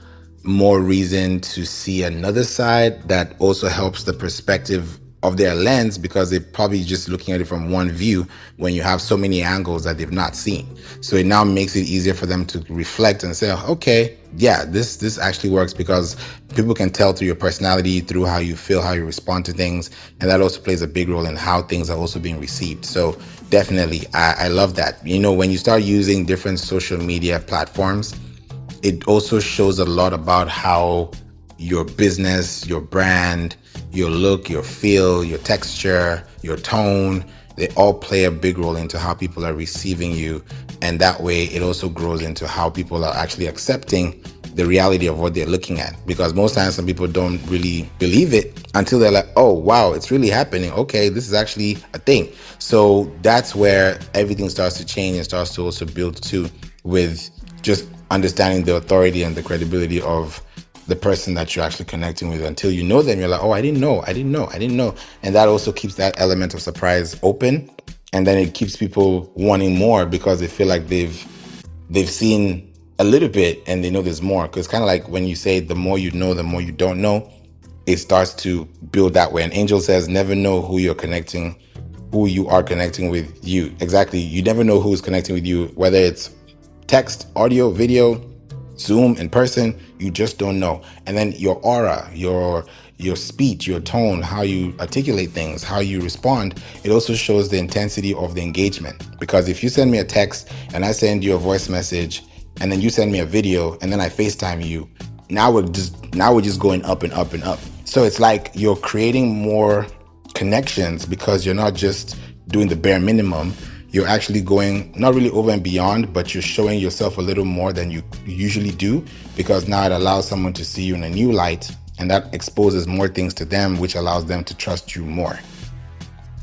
more reason to see another side that also helps the perspective of their lens, because they're probably just looking at it from one view when you have so many angles that they've not seen. So it now makes it easier for them to reflect and say, okay, yeah, this actually works, because people can tell through your personality, through how you feel, how you respond to things. And that also plays a big role in how things are also being received. So definitely, I love that. When you start using different social media platforms, it also shows a lot about how your business, your brand, your look, your feel, your texture, your tone, they all play a big role into how people are receiving you. And that way it also grows into how people are actually accepting the reality of what they're looking at. Because most times some people don't really believe it until they're like, oh, wow, it's really happening. Okay, this is actually a thing. So that's where everything starts to change and starts to also build too, with just understanding the authority and the credibility of the person that you're actually connecting with. Until you know them, you're like, oh, I didn't know. And that also keeps that element of surprise open. And then it keeps people wanting more because they feel like they've seen a little bit and they know there's more. Because kind of like when you say the more you know, the more you don't know, it starts to build that way. And Angel says, never know who you are connecting with you. Exactly. You never know who's connecting with you, whether it's text, audio, video, Zoom, in person, you just don't know. And then your aura, your speech, your tone, how you articulate things, how you respond, it also shows the intensity of the engagement. Because if you send me a text and I send you a voice message and then you send me a video and then I FaceTime you, now we're just going up and up and up. So it's like you're creating more connections because you're not just doing the bare minimum. You're actually going not really over and beyond, but you're showing yourself a little more than you usually do, because now it allows someone to see you in a new light, and that exposes more things to them, which allows them to trust you more.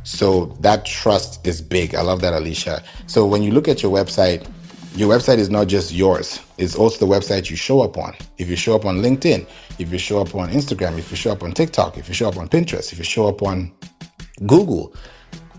So that trust is big. I love that, Alicia. So when you look at your website is not just yours. It's also the website you show up on. If you show up on LinkedIn, if you show up on Instagram, if you show up on TikTok, if you show up on Pinterest, if you show up on Google,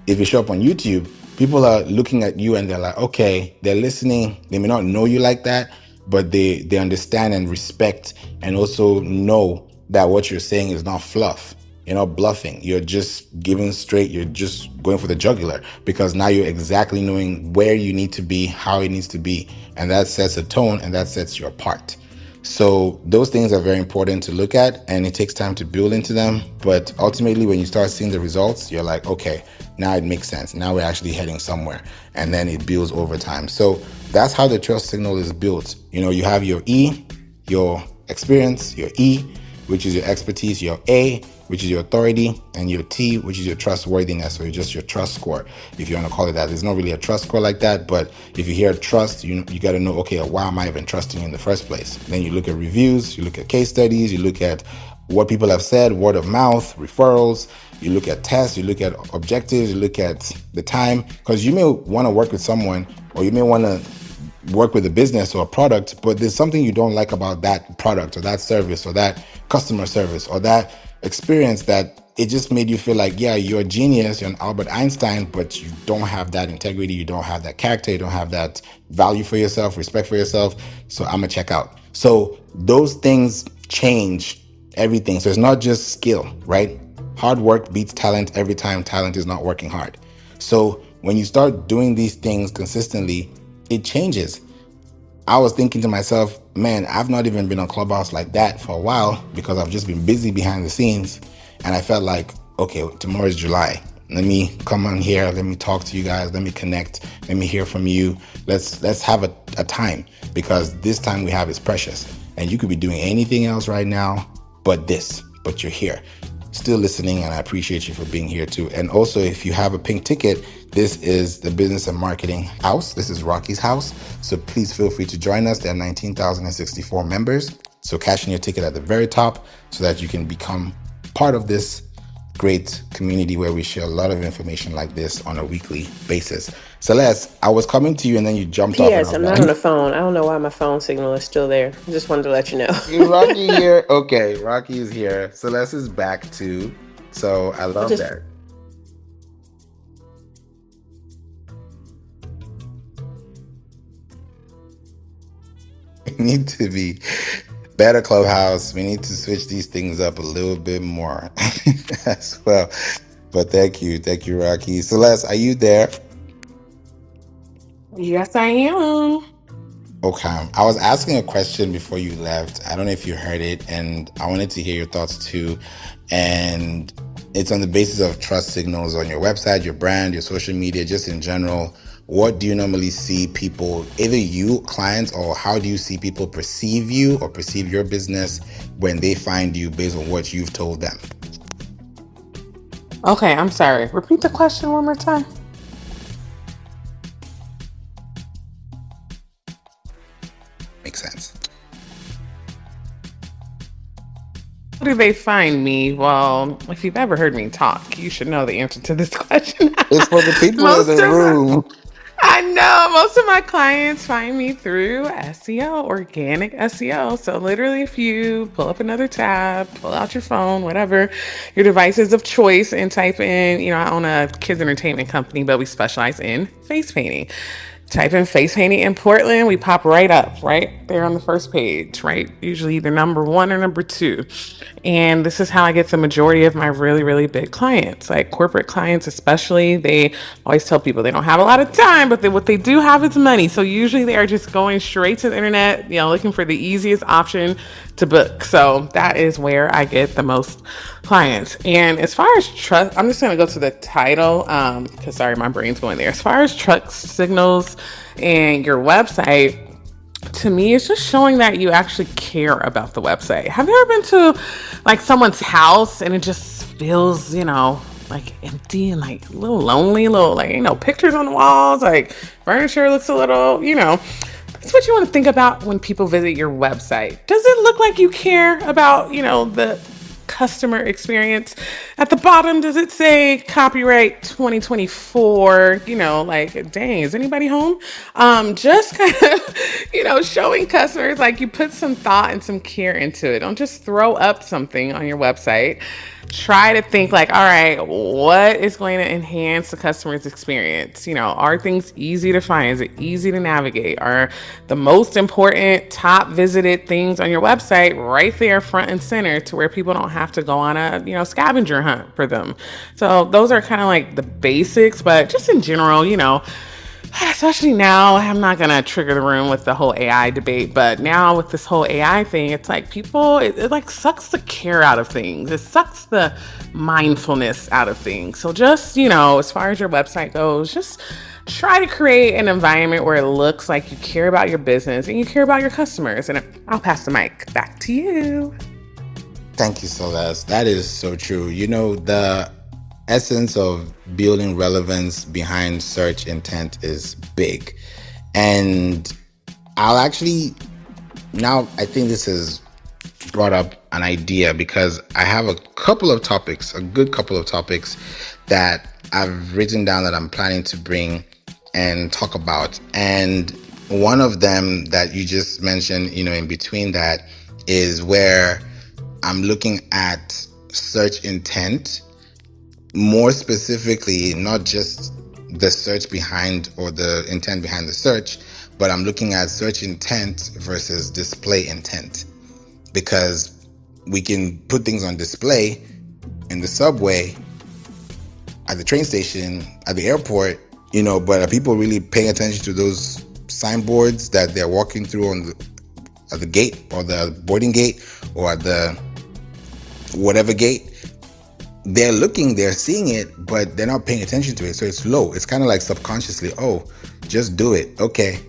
if you show up on YouTube, people are looking at you and they're like, okay, they're listening. They may not know you like that, but they understand and respect and also know that what you're saying is not fluff. You're not bluffing. You're just giving straight. You're just going for the jugular, because now you're exactly knowing where you need to be, how it needs to be. And that sets a tone and that sets you apart. So those things are very important to look at, and it takes time to build into them. But ultimately, when you start seeing the results, you're like, okay, now it makes sense. Now we're actually heading somewhere. And then it builds over time. So that's how the trust signal is built. You have your E, your experience, your E, which is your expertise, your A, which is your authority, and your T, which is your trustworthiness, or just your trust score, if you want to call it that. There's not really a trust score like that, but if you hear trust, you got to know, okay, why am I even trusting you in the first place? Then you look at reviews, you look at case studies, you look at what people have said, word of mouth, referrals, you look at tests, you look at objectives, you look at the time, because you may want to work with someone, or you may want to work with a business or a product, but there's something you don't like about that product or that service or that customer service or that experience that it just made you feel like, yeah, you're a genius, you're an Albert Einstein, but you don't have that integrity, you don't have that character, you don't have that value for yourself, respect for yourself. So I'm gonna check out. So those things change everything. So it's not just skill, right? Hard work beats talent every time talent is not working hard. So when you start doing these things consistently, it changes. I was thinking to myself, man, I've not even been on Clubhouse like that for a while because I've just been busy behind the scenes. And I felt like, okay, tomorrow is July. Let me come on here. Let me talk to you guys. Let me connect. Let me hear from you. Let's have a time, because this time we have is precious. And you could be doing anything else right now but this, but you're here still listening, and I appreciate you for being here too. And also, if you have a pink ticket, this is the Business and Marketing House. This is Rocky's house. So please feel free to join us. There are 19,064 members. So cash in your ticket at the very top so that you can become part of this great community where we share a lot of information like this on a weekly basis. Celeste, I was coming to you and then you jumped off. P.S. I'm not on the phone. I don't know why my phone signal is still there. I just wanted to let you know. Is Rocky here? Okay, Rocky is here. Celeste is back too. So I love that. We need to be better, Clubhouse. We need to switch these things up a little bit more as well. But thank you, Rocky. Celeste, are you there? Yes, I am. Okay. I was asking a question before you left. I don't know if you heard it, and I wanted to hear your thoughts too. And it's on the basis of trust signals on your website, your brand, your social media, just in general. What do you normally see people, either you, clients, or how do you see people perceive you or perceive your business when they find you based on what you've told them? Okay, I'm sorry. Repeat the question one more time. Makes sense. How do they find me? Well, if you've ever heard me talk, you should know the answer to this question. It's for the people in the room. I know most of my clients find me through SEO, organic SEO. So literally, if you pull up another tab, pull out your phone, whatever your devices of choice, and type in, I own a kids entertainment company, but we specialize in face painting. Type in face painting in Portland, we pop right up, right there on the first page, right? Usually either number 1 or number 2. And this is how I get the majority of my really, really big clients, like corporate clients, especially. They always tell people they don't have a lot of time, but what they do have is money. So usually they are just going straight to the internet, looking for the easiest option to book. So that is where I get the most clients. And as far as trust, I'm just going to go to the title because sorry, my brain's going there. As far as trust signals and your website, to me, it's just showing that you actually care about the website. Have you ever been to like someone's house and it just feels, like empty and like a little lonely, pictures on the walls, like furniture looks a little, That's what you want to think about when people visit your website. Does it look like you care about, the customer experience? At the bottom, does it say copyright 2024? Dang, is anybody home? Just kind of, showing customers like you put some thought and some care into it. Don't just throw up something on your website. Try to think like, all right, what is going to enhance the customer's experience? Are things easy to find? Is it easy to navigate? Are the most important top visited things on your website right there front and center to where people don't have to go on a, scavenger hunt for them? So those are kind of like the basics, but just in general, especially now, I'm not going to trigger the room with the whole AI debate, but now with this whole AI thing, it's like people, it like sucks the care out of things. It sucks the mindfulness out of things. So just, as far as your website goes, just try to create an environment where it looks like you care about your business and you care about your customers. And I'll pass the mic back to you. Thank you, Celeste. That is so true. The essence of building relevance behind search intent is big. And I think this has brought up an idea because I have a good couple of topics that I've written down that I'm planning to bring and talk about. And one of them that you just mentioned, in between that is where I'm looking at search intent more specifically, not just the search behind or the intent behind the search, but I'm looking at search intent versus display intent, because we can put things on display in the subway, at the train station, at the airport, but are people really paying attention to those signboards that they're walking through at the gate or the boarding gate or at the whatever gate? They're looking, they're seeing it, but they're not paying attention to it. So it's low. It's kind of like subconsciously, oh, just do it. Okay,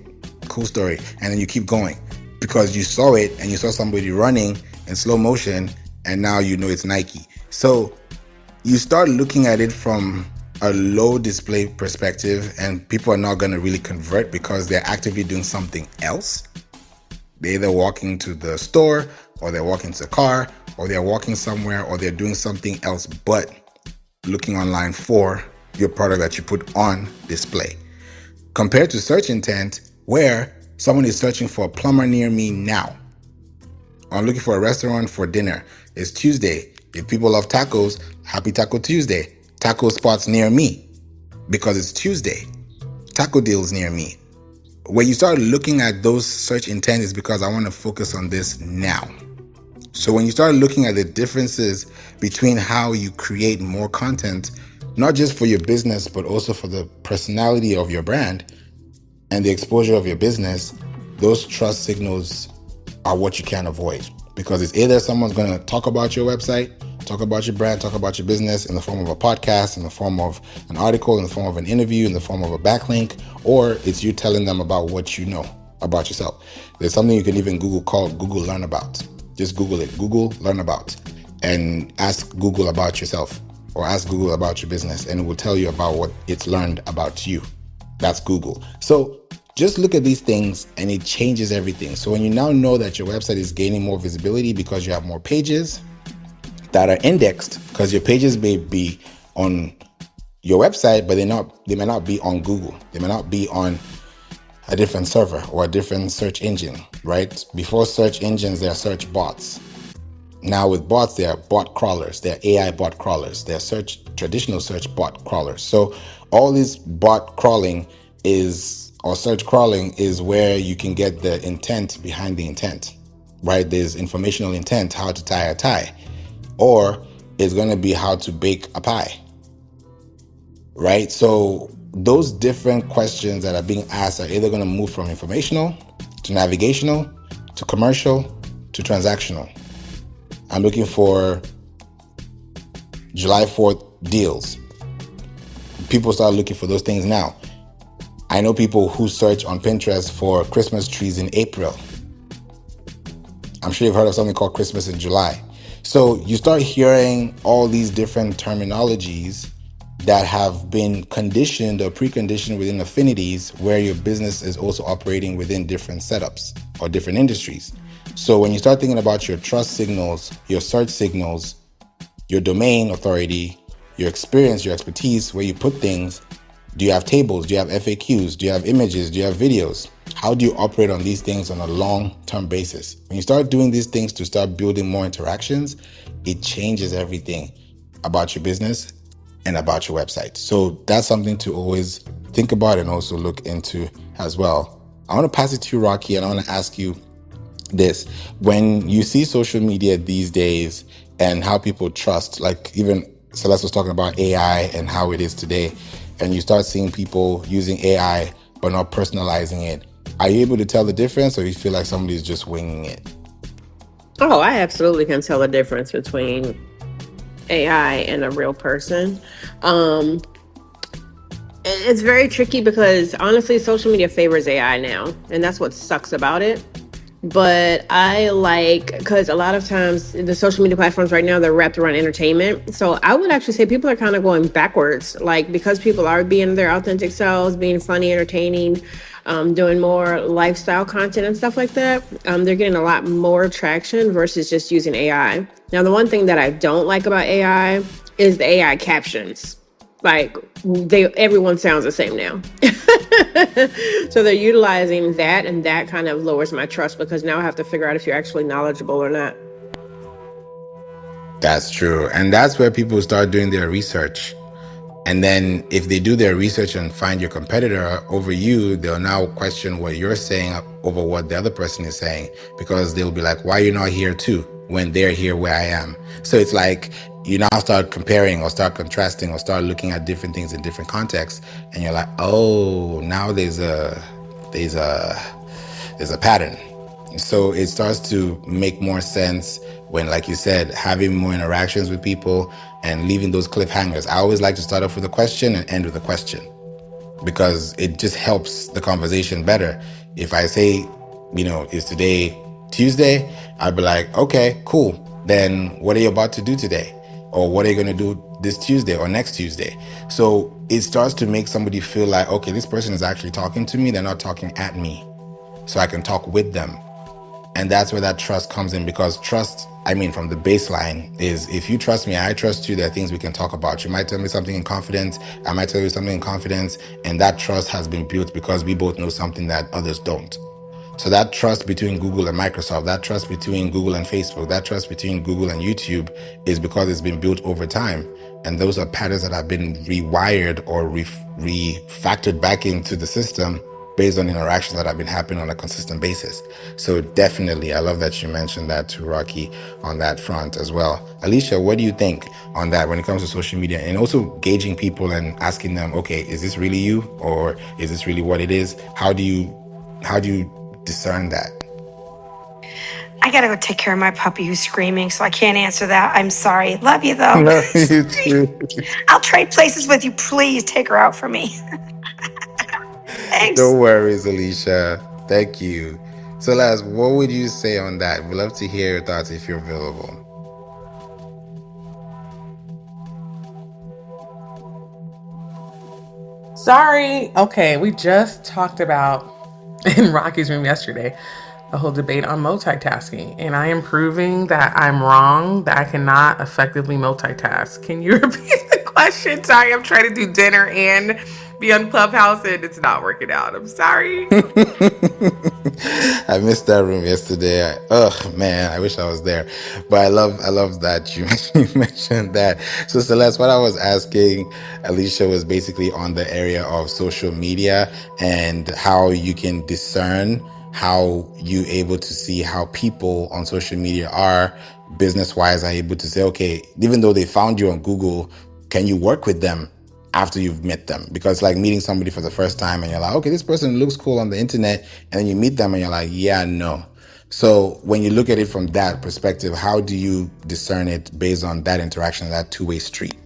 cool story. And then you keep going because you saw it and you saw somebody running in slow motion, and now you know it's Nike. So you start looking at it from a low display perspective, and people are not going to really convert because they're actively doing something else. They're either walking to the store, or they're walking to the car, or they're walking somewhere, or they're doing something else but looking online for your product that you put on display. Compared to search intent, where someone is searching for a plumber near me now. I'm looking for a restaurant for dinner. It's Tuesday. If people love tacos, happy Taco Tuesday. Taco spots near me because it's Tuesday. Taco deals near me. When you start looking at those search intent, is because I want to focus on this now. So when you start looking at the differences between how you create more content, not just for your business, but also for the personality of your brand and the exposure of your business, those trust signals are what you can't avoid. Because it's either someone's going to talk about your website, talk about your brand, talk about your business in the form of a podcast, in the form of an article, in the form of an interview, in the form of a backlink, or it's you telling them about what you know about yourself. There's something you can even Google called Google Learn About. Just Google it, Google Learn About, and ask Google about yourself or ask Google about your business, and it will tell you about what it's learned about you. That's Google. So just look at these things and it changes everything. So when you now know that your website is gaining more visibility because you have more pages that are indexed, because your pages may be on your website, but they may not be on Google. They may not be on a different server or a different search engine, right? Before search engines, there are search bots. Now with bots, there are bot crawlers. There are AI bot crawlers. There are traditional search bot crawlers. So all this bot crawling or search crawling is where you can get the intent behind the intent, right? There's informational intent, how to tie a tie, or it's going to be how to bake a pie, right? So those different questions that are being asked are either going to move from informational to navigational to commercial to transactional. I'm looking for July 4th deals. People start looking for those things now. I know people who search on Pinterest for Christmas trees in April. I'm sure you've heard of something called Christmas in July. So you start hearing all these different terminologies that have been conditioned or preconditioned within affinities where your business is also operating within different setups or different industries. So when you start thinking about your trust signals, your search signals, your domain authority, your experience, your expertise, where you put things, do you have tables? Do you have FAQs? Do you have images? Do you have videos? How do you operate on these things on a long-term basis? When you start doing these things to start building more interactions, it changes everything about your business and about your website. So that's something to always think about and also look into as well. I want to pass it to you, Rocky, and I want to ask you this. When you see social media these days and how people trust, like even Celeste was talking about AI and how it is today, and you start seeing people using AI but not personalizing it, are you able to tell the difference, or you feel like somebody's just winging it? Oh, I absolutely can tell the difference between AI and a real person. It's very tricky because honestly, social media favors AI now, and that's what sucks about it. But I like, because a lot of times the social media platforms right now, they're wrapped around entertainment. So I would actually say people are kind of going backwards, like because people are being their authentic selves, being funny, entertaining, doing more lifestyle content and stuff like that. They're getting a lot more traction versus just using AI. Now, the one thing that I don't like about AI is the AI captions. Like everyone sounds the same now. So they're utilizing that, and that kind of lowers my trust because now I have to figure out if you're actually knowledgeable or not. That's true. And that's where people start doing their research. And then if they do their research and find your competitor over you, they'll now question what you're saying over what the other person is saying, because they'll be like, why are you not here too when they're here where I am? So it's like you now start comparing or start contrasting or start looking at different things in different contexts. And you're like, oh, now there's a pattern. So it starts to make more sense when, like you said, having more interactions with people and leaving those cliffhangers. I always like to start off with a question and end with a question, because it just helps the conversation better. If I say, is today Tuesday? I'd be like, okay, cool. Then what are you about to do today? Or what are you going to do this Tuesday or next Tuesday? So it starts to make somebody feel like, okay, this person is actually talking to me. They're not talking at me. So I can talk with them. And that's where that trust comes in, because trust, from the baseline is, if you trust me, I trust you, there are things we can talk about. You might tell me something in confidence. I might tell you something in confidence. And that trust has been built because we both know something that others don't. So that trust between Google and Microsoft, that trust between Google and Facebook, that trust between Google and YouTube is because it's been built over time. And those are patterns that have been rewired or refactored back into the system based on interactions that have been happening on a consistent basis. So definitely, I love that you mentioned that to Rocky on that front as well. Alicia, what do you think on that when it comes to social media, and also gauging people and asking them, okay, is this really you, or is this really what it is? How do you discern that? I gotta go take care of my puppy who's screaming, so I can't answer that. I'm sorry. Love you though. Love you too. I'll trade places with you. Please take her out for me. Thanks. No worries, Alicia. Thank you. So, Laz, what would you say on that? We'd love to hear your thoughts if you're available. Sorry. Okay, we just talked about in Rocky's room yesterday a whole debate on multitasking, and I am proving that I'm wrong, that I cannot effectively multitask. Can you repeat the question? Sorry, I'm trying to do dinner and be on Clubhouse, and it's not working out. I'm sorry. I missed that room yesterday. Man, I wish I was there. But I love that you mentioned that. So Celeste, what I was asking Alicia was basically on the area of social media and how you can discern, how you able to see how people on social media are business wise, are able to say, okay, even though they found you on Google, can you work with them after you've met them? Because like meeting somebody for the first time and you're like, okay, this person looks cool on the internet, and then you meet them and you're like, yeah, no. So when you look at it from that perspective, how do you discern it based on that interaction, that two-way street?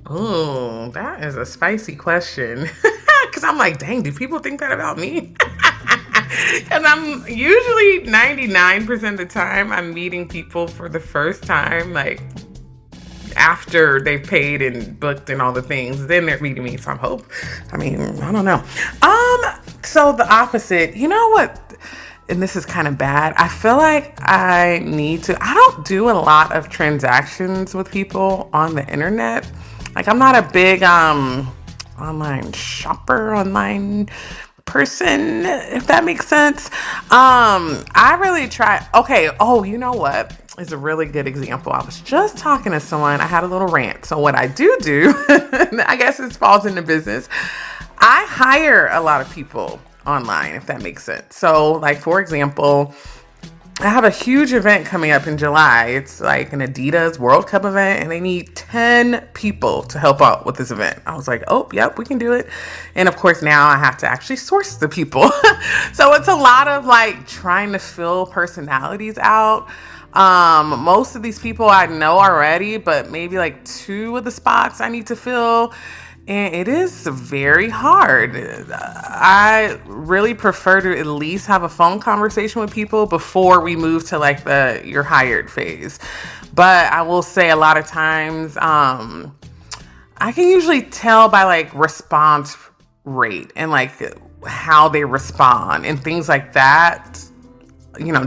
Oh, that is a spicy question. Because I'm like, dang, do people think that about me? Because I'm usually 99% of the time I'm meeting people for the first time, like after they've paid and booked and all the things, then they're meeting me. So I don't know. So the opposite, you know what? And this is kind of bad. I feel like I don't do a lot of transactions with people on the internet. Like, I'm not a big online shopper, online person, if that makes sense. I really try. Okay. Oh, you know what is a really good example? I was just talking to someone. I had a little rant. So what I do, I guess it falls into business. I hire a lot of people online, if that makes sense. So, like, for example, I have a huge event coming up in July. It's like an Adidas World Cup event, and they need 10 people to help out with this event. I was like, oh, yep, we can do it. And of course, now I have to actually source the people. So it's a lot of like trying to fill personalities out. Most of these people I know already, but maybe like 2 of the spots I need to fill. And it is very hard. I really prefer to at least have a phone conversation with people before we move to like the you're hired phase. But I will say a lot of times, I can usually tell by like response rate and like how they respond and things like that,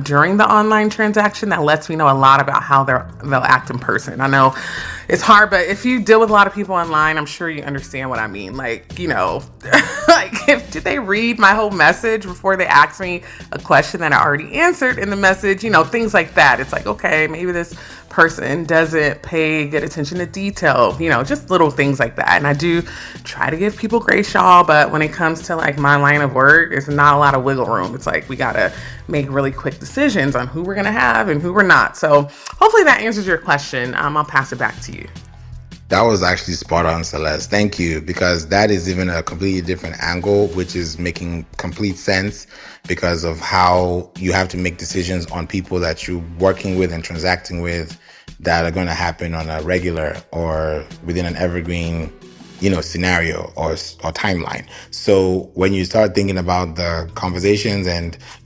during the online transaction. That lets me know a lot about how they'll act in person. I know it's hard, but if you deal with a lot of people online, I'm sure you understand what I mean. Like, like did they read my whole message before they asked me a question that I already answered in the message? Things like that. It's like, okay, maybe this person doesn't pay good attention to detail, just little things like that. And I do try to give people grace, y'all, but when it comes to like my line of work, it's not a lot of wiggle room. It's like we gotta make really quick decisions on who we're gonna have and who we're not. So hopefully that answers your question. I'll pass it back to you. That was actually spot on, Celeste. Thank you, because that is even a completely different angle, which is making complete sense because of how you have to make decisions on people that you're working with and transacting with that are going to happen on a regular or within an evergreen scenario or timeline. So when you start thinking about the conversations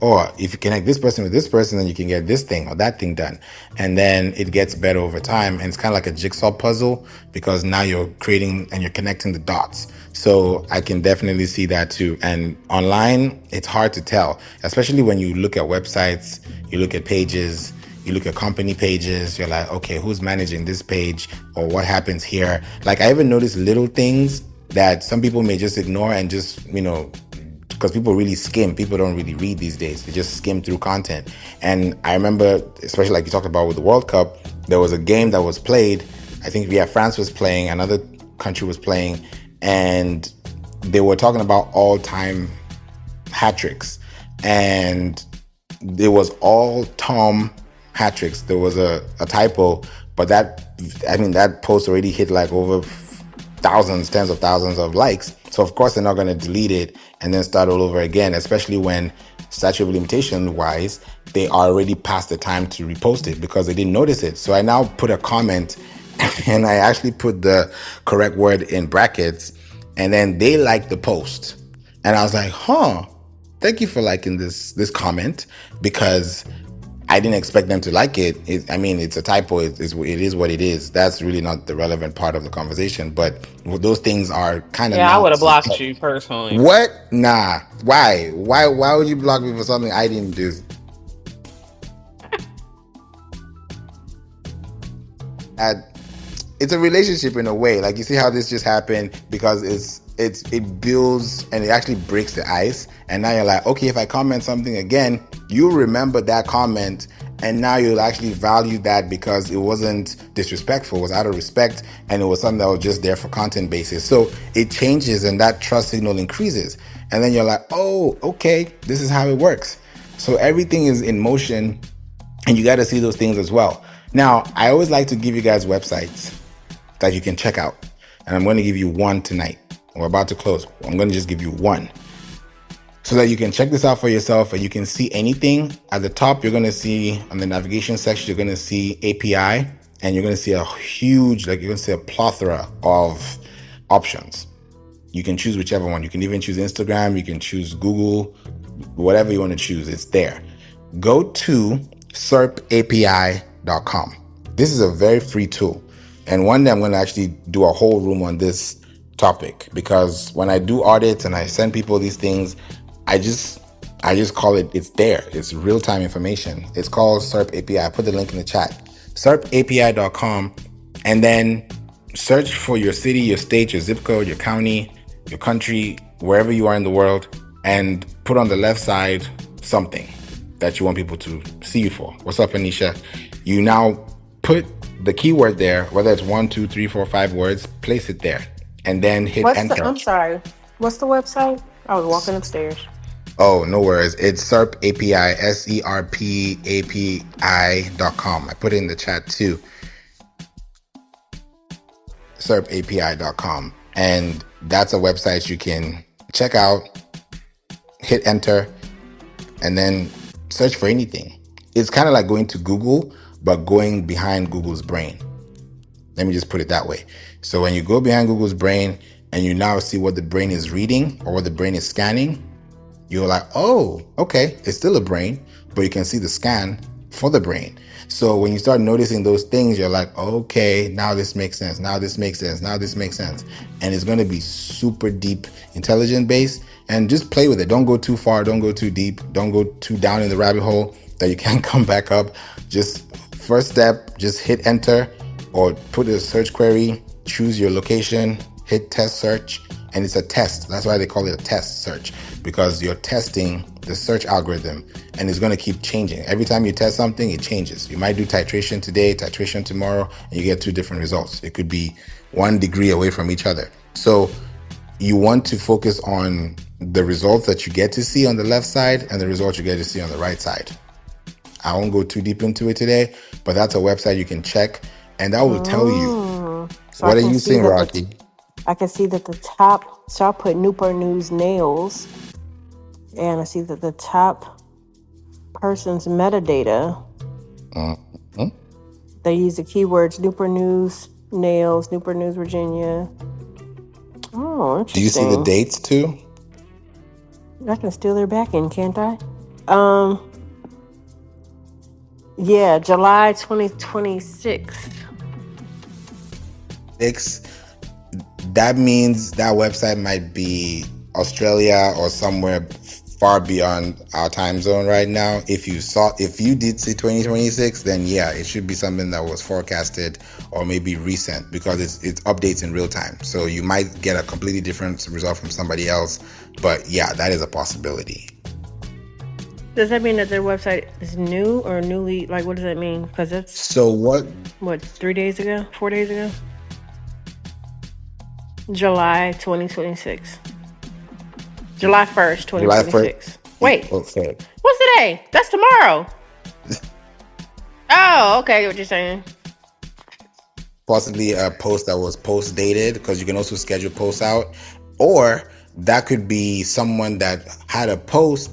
or if you connect this person with this person, then you can get this thing or that thing done. And then it gets better over time. And it's kind of like a jigsaw puzzle because now you're creating and you're connecting the dots. So I can definitely see that too. And online, it's hard to tell, especially when you look at websites, you look at pages, you look at company pages, you're like, okay, who's managing this page or what happens here? Like I even notice little things that some people may just ignore and just, because people really skim. People don't really read these days. They just skim through content. And I remember, especially like you talked about with the World Cup, there was a game that was played. I think France was playing, another country was playing, and they were talking about all-time hat tricks. And it was all Tom hat tricks. There was a typo, but that post already hit like over thousands, tens of thousands of likes. So of course they're not going to delete it and then start all over again, especially when statute of limitation wise, they are already past the time to repost it because they didn't notice it. So I now put a comment and I actually put the correct word in brackets and then they liked the post. And I was like, thank you for liking this comment because I didn't expect them to like it. It's a typo. It is what it is. That's really not the relevant part of the conversation. But those things are kind of Yeah, I now. would have blocked you personally. What? Nah. Why? Why would you block me for something I didn't do? It's a relationship in a way. Like you see how this just happened because it builds and it actually breaks the ice. And now you're like, okay, if I comment something again, you'll remember that comment. And now you'll actually value that because it wasn't disrespectful, it was out of respect. And it was something that was just there for content basis. So it changes and that trust signal increases. And then you're like, oh, okay, this is how it works. So everything is in motion and you got to see those things as well. Now, I always like to give you guys websites that you can check out. And I'm going to give you one tonight. We're about to close. I'm going to just give you one so that you can check this out for yourself and you can see anything. At the top, you're going to see on the navigation section, you're going to see API and you're going to see a huge, you're going to see a plethora of options. You can choose whichever one. You can even choose Instagram. You can choose Google, whatever you want to choose. It's there. Go to serpapi.com. This is a very free tool. And one day I'm going to actually do a whole room on this topic because when I do audits and I send people these things, I just call it, it's there. It's real-time information. It's called SERP API. I put the link in the chat. serpapi.com, and then search for your city, your state, your zip code, your county, your country, wherever you are in the world, and put on the left side something that you want people to see you for. What's up, Anisha? You now put the keyword there, whether it's 1, 2, 3, 4, 5 words, place it there, and then hit enter. I'm sorry. What's the website? I was walking upstairs. Oh, no worries. It's SERP API, SERPAPI.com. I put it in the chat too. SERPAPI.com. And that's a website you can check out, hit enter, and then search for anything. It's kind of like going to Google, but going behind Google's brain. Let me just put it that way. So when you go behind Google's brain and you now see what the brain is reading or what the brain is scanning, you're like, oh, okay, it's still a brain, but you can see the scan for the brain. So when you start noticing those things, you're like, okay, now this makes sense. Now this makes sense. Now this makes sense. And it's going to be super deep, intelligent based, and just play with it. Don't go too far. Don't go too deep. Don't go too down in the rabbit hole that you can't come back up. Just first step, just hit enter or put a search query, choose your location, hit test search, and it's a test. That's why they call it a test search, because you're testing the search algorithm and it's going to keep changing. Every time you test something, it changes. You might do titration today, titration tomorrow, and you get two different results. It could be 1 degree away from each other. So you want to focus on the results that you get to see on the left side and the results you get to see on the right side. I won't go too deep into it today, but that's a website you can check, and that will tell you. So What I are can you see saying, that Rocky? I can see that the top. So I put Newport News nails, and I see that the top person's metadata. Mm-hmm. They use the keywords Newport News nails, Newport News, Virginia. Oh, Do you see the interesting. dates too? I can steal their back end, can't I? Yeah, July 2026. That means that website might be Australia or somewhere far beyond our time zone right now. If you did see 2026, then yeah, it should be something that was forecasted or maybe recent, because it updates in real time. So you might get a completely different result from somebody else. But yeah, that is a possibility. Does that mean that their website is new or newly? Like, what does that mean? Because it's So what 3 days ago, 4 days ago? July 2026. July 1st, July 2026. 1st? Wait, Okay. what's today? That's tomorrow. Oh, okay, what you're saying. Possibly a post that was post dated, because you can also schedule posts out, or that could be someone that had a post.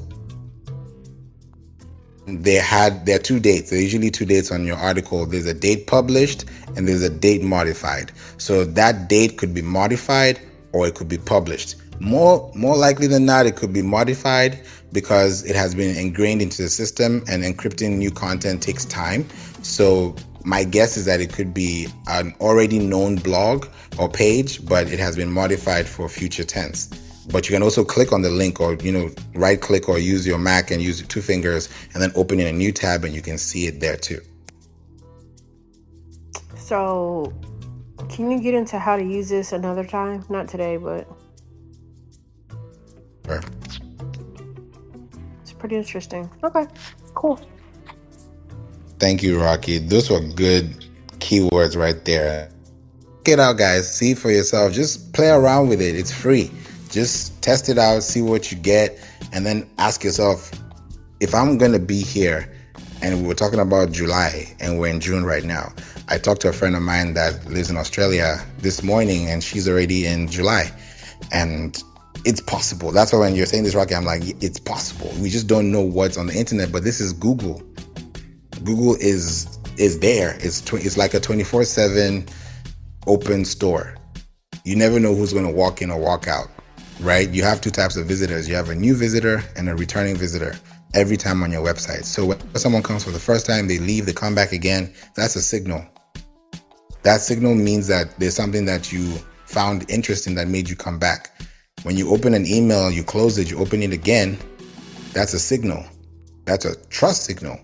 There are 2 dates. There are usually 2 dates on your article. There's a date published and there's a date modified. So that date could be modified or it could be published. More likely than not, it could be modified, because it has been ingrained into the system, and encrypting new content takes time. So my guess is that it could be an already known blog or page, but it has been modified for future tense. But you can also click on the link, or right click, or use your Mac and use your 2 fingers and then open in a new tab, and you can see it there too. So, can you get into how to use this another time? Not today, but Sure. it's pretty interesting. Okay, cool. Thank you, Rocky. Those were good keywords right there. Check it out, guys. See for yourself. Just play around with it. It's free. Just test it out, see what you get, and then ask yourself, if I'm going to be here, and we were talking about July and we're in June right now. I talked to a friend of mine that lives in Australia this morning, and she's already in July. And it's possible. That's why when you're saying this, Rocky, I'm like, it's possible. We just don't know what's on the internet, but this is Google. Google is there. It's like a 24/7 open store. You never know who's going to walk in or walk out, right? You have 2 types of visitors. You have a new visitor and a returning visitor every time on your website. So when someone comes for the first time, they leave, they come back again. That's a signal. That signal means that there's something that you found interesting that made you come back. When you open an email, you close it, you open it again, that's a signal. That's a trust signal.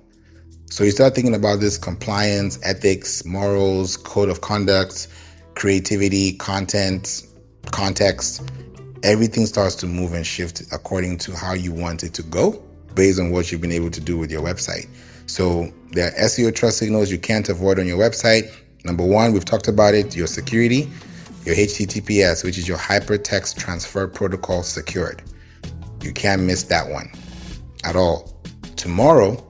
So you start thinking about this: compliance, ethics, morals, code of conduct, creativity, content, context. Everything starts to move and shift according to how you want it to go, based on what you've been able to do with your website. So there are SEO trust signals you can't avoid on your website. Number 1, we've talked about it, your security, your HTTPS, which is your Hypertext Transfer Protocol secured. You can't miss that one at all. Tomorrow,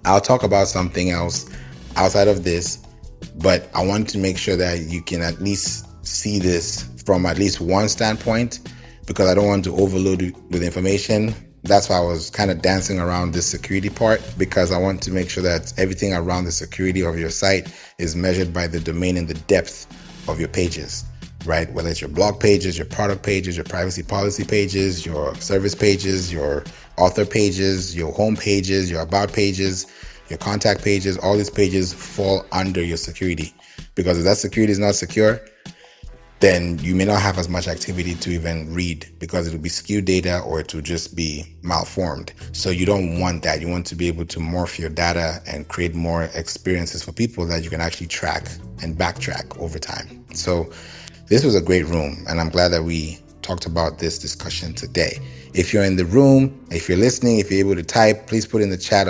I'll talk about something else outside of this, but I want to make sure that you can at least see this from at least one standpoint, because I don't want to overload it with information. That's why I was kind of dancing around this security part, because I want to make sure that everything around the security of your site is measured by the domain and the depth of your pages, right? Whether it's your blog pages, your product pages, your privacy policy pages, your service pages, your author pages, your home pages, your about pages, your contact pages. All these pages fall under your security, because if that security is not secure, then you may not have as much activity to even read because it will be skewed data or it will just be malformed. So you don't want that. You want to be able to morph your data and create more experiences for people that you can actually track and backtrack over time. So this was a great room, and I'm glad that we talked about this discussion today. If you're in the room, if you're listening, if you're able to type, please put in the chat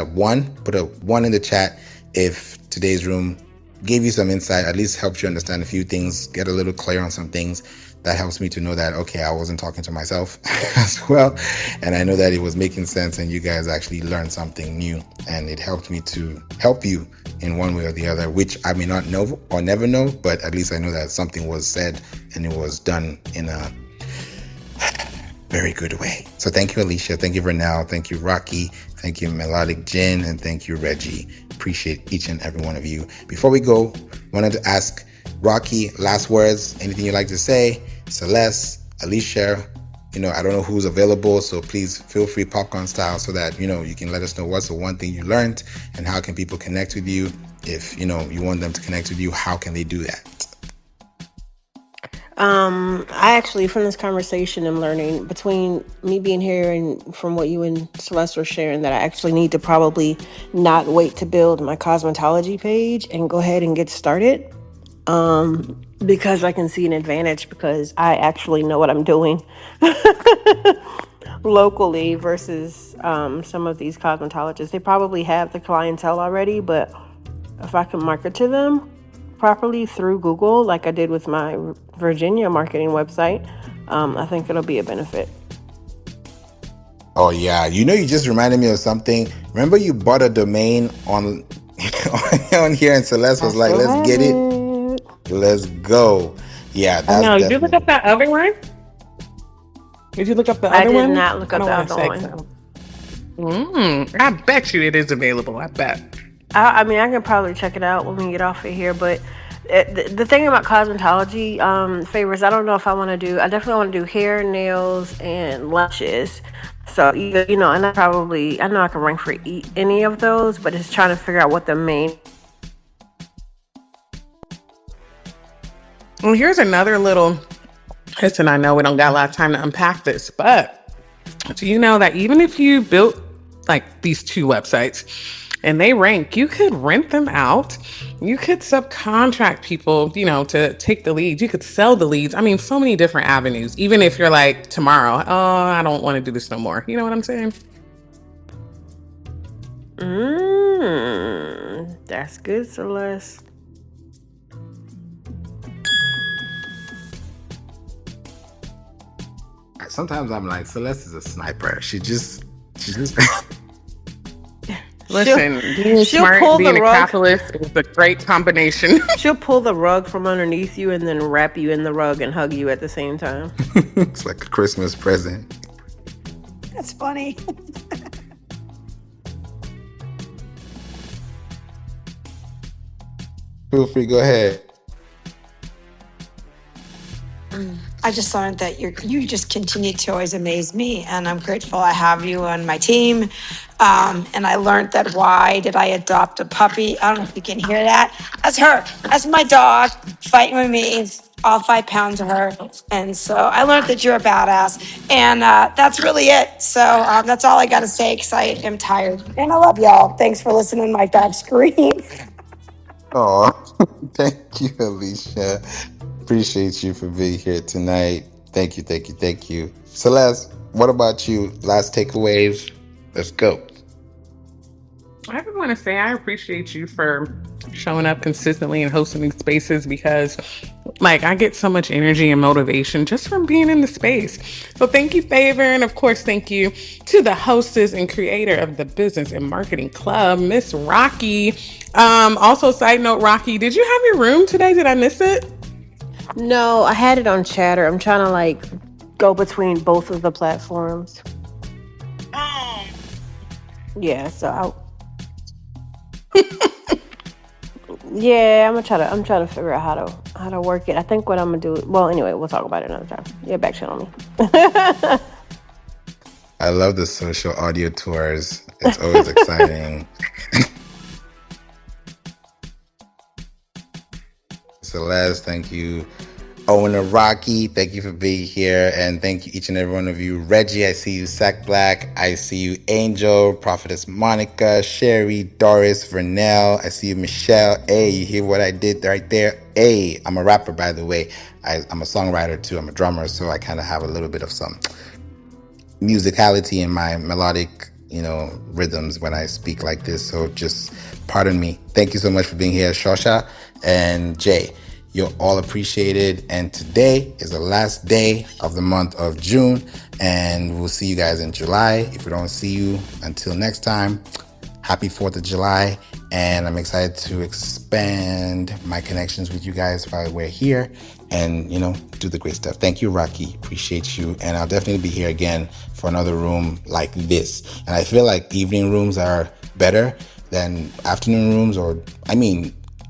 put a 1 in the chat if today's room gave you some insight, at least helped you understand a few things, get a little clear on some things. That helps me to know that, okay, I wasn't talking to myself as well. And I know that it was making sense and you guys actually learned something new, and it helped me to help you in one way or the other, which I may not know or never know, but at least I know that something was said and it was done in a very good way. So thank you, Alicia. Thank you, Vernell. Thank you, Rocky. Thank you, Melodic Jen. And thank you, Reggie. Appreciate each and every one of you. Before we go, wanted to ask Rocky, last words, anything you'd like to say? Celeste, Alicia, I don't know who's available, so please feel free popcorn style so that, you can let us know what's the one thing you learned and how can people connect with you. If, you want them to connect with you, how can they do that? I actually, from this conversation, am learning between me being here and from what you and Celeste were sharing that I actually need to probably not wait to build my cosmetology page and go ahead and get started. Because I can see an advantage because I actually know what I'm doing locally versus some of these cosmetologists. They probably have the clientele already, but if I can market to them properly through Google, like I did with my Virginia marketing website, I think it'll be a benefit. Oh yeah, you just reminded me of something. Remember you bought a domain on on here, and Celeste was like, "Let's get it, let's go." Yeah, that's I know. Did you look definitely. up that other one? Did you look up the I other did one? not look I up don't the want other to say one. so. I bet you it is available. I bet. I mean, I can probably check it out when we get off of here, but the thing about cosmetology favors, I don't know if I want to do, I definitely want to do hair, nails, and lashes. So either, and I know I can rank for any of those, but it's trying to figure out what the main. Well, here's another little. Listen, I know we don't got a lot of time to unpack this, but do you know that even if you built like these 2 websites and they rank, you could rent them out. You could subcontract people, to take the leads. You could sell the leads. I mean, so many different avenues. Even if you're like tomorrow, oh, I don't want to do this no more. You know what I'm saying? That's good, Celeste. Sometimes I'm like, Celeste is a sniper. She just. Listen, being smart, being a capitalist is a great combination. She'll pull the rug from underneath you and then wrap you in the rug and hug you at the same time. It's like a Christmas present. That's funny. Feel free, go ahead. I just learned that you just continue to always amaze me, and I'm grateful I have you on my team. And I learned that why did I adopt a puppy? I don't know if you can hear that. That's her. That's my dog fighting with me. All 5 pounds of her. And so I learned that you're a badass. And that's really it. So that's all I got to say because I am tired. And I love y'all. Thanks for listening to my dog scream. Oh, thank you, Alicia. Appreciate you for being here tonight. Thank you, thank you, thank you. Celeste, what about you? Last takeaways? Let's go. I just want to say I appreciate you for showing up consistently and hosting these spaces because I get so much energy and motivation just from being in the space. So thank you, Favor. And of course, thank you to the hostess and creator of the Business and Marketing Club, Miss Rocky. Also, side note, Rocky, did you have your room today? Did I miss it? No, I had it on Chatter. I'm trying to go between both of the platforms. Yeah, so I'm trying to figure out how to work it. I think what I'm gonna do. Well, anyway, we'll talk about it another time. Yeah, back channel me. I love the social audio tours. It's always exciting. Celeste, thank you. owner Rocky, thank you for being here, and thank you each and every one of you. Reggie, I see you. Sack Black, I see you. Angel, Prophetess Monica, Sherry, Doris, Vernell, I see you. Michelle, hey, you hear what I did right there? Hey, I'm a rapper, by the way. I'm a songwriter too. I'm a drummer, so I kind of have a little bit of some musicality in my melodic, rhythms when I speak like this. So just pardon me. Thank you so much for being here, Shosha and Jay. You're all appreciated. And today is the last day of the month of June. And we'll see you guys in July. If we don't see you until next time, happy 4th of July. And I'm excited to expand my connections with you guys while we're here and, do the great stuff. Thank you, Rocky. Appreciate you. And I'll definitely be here again for another room like this. And I feel like evening rooms are better than afternoon rooms,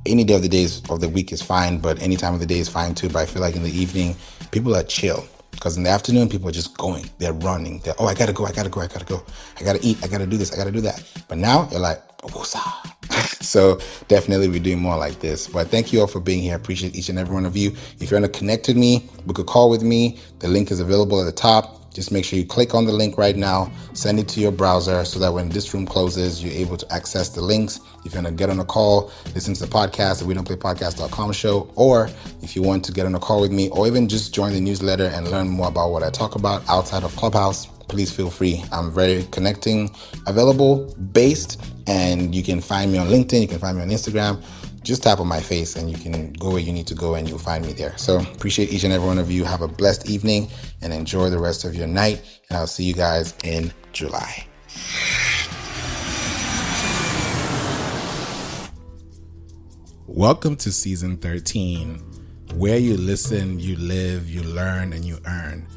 any day of the days of the week is fine, but any time of the day is fine too. But I feel like in the evening, people are chill. Because in the afternoon, people are just going. They're running. I gotta go. I gotta eat. I gotta do this. I gotta do that. But now you're like, woosah. So definitely we're doing more like this. But thank you all for being here. I appreciate each and every one of you. If you want to connect with me, book a call with me. The link is available at the top. Just make sure you click on the link right now, send it to your browser so that when this room closes, you're able to access the links. If you want to get on a call, listen to the podcast, the WeDon'tPlayPodcast.com show, or if you want to get on a call with me, or even just join the newsletter and learn more about what I talk about outside of Clubhouse, please feel free. I'm very connecting, available, based, and you can find me on LinkedIn, you can find me on Instagram. Just tap on my face and you can go where you need to go and you'll find me there. So appreciate each and every one of you. Have a blessed evening and enjoy the rest of your night. And I'll see you guys in July. Welcome to season 13, where you listen, you live, you learn, and you earn.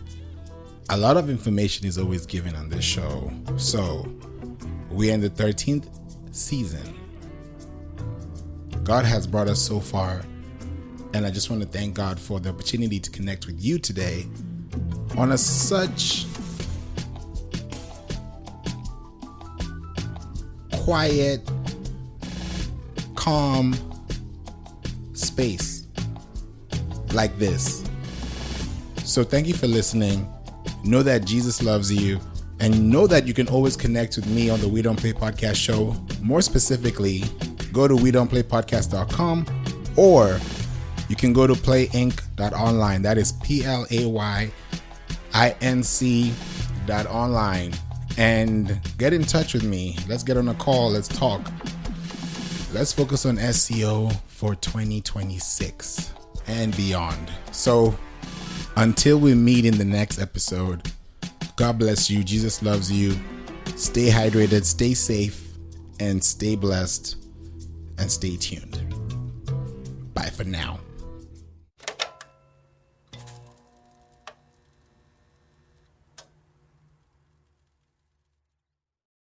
A lot of information is always given on this show. So we're in the 13th season. God has brought us so far, and I just want to thank God for the opportunity to connect with you today on such quiet, calm space like this. So thank you for listening. Know that Jesus loves you, and know that you can always connect with me on the We Don't Play Podcast show. More specifically, go to WeDon'tPlayPodcast.com, or you can go to playinc.online. That is PLAYINC.online, and get in touch with me. Let's get on a call. Let's talk. Let's focus on SEO for 2026 and beyond. So until we meet in the next episode, God bless you. Jesus loves you. Stay hydrated, stay safe, and stay blessed. And stay tuned. Bye for now.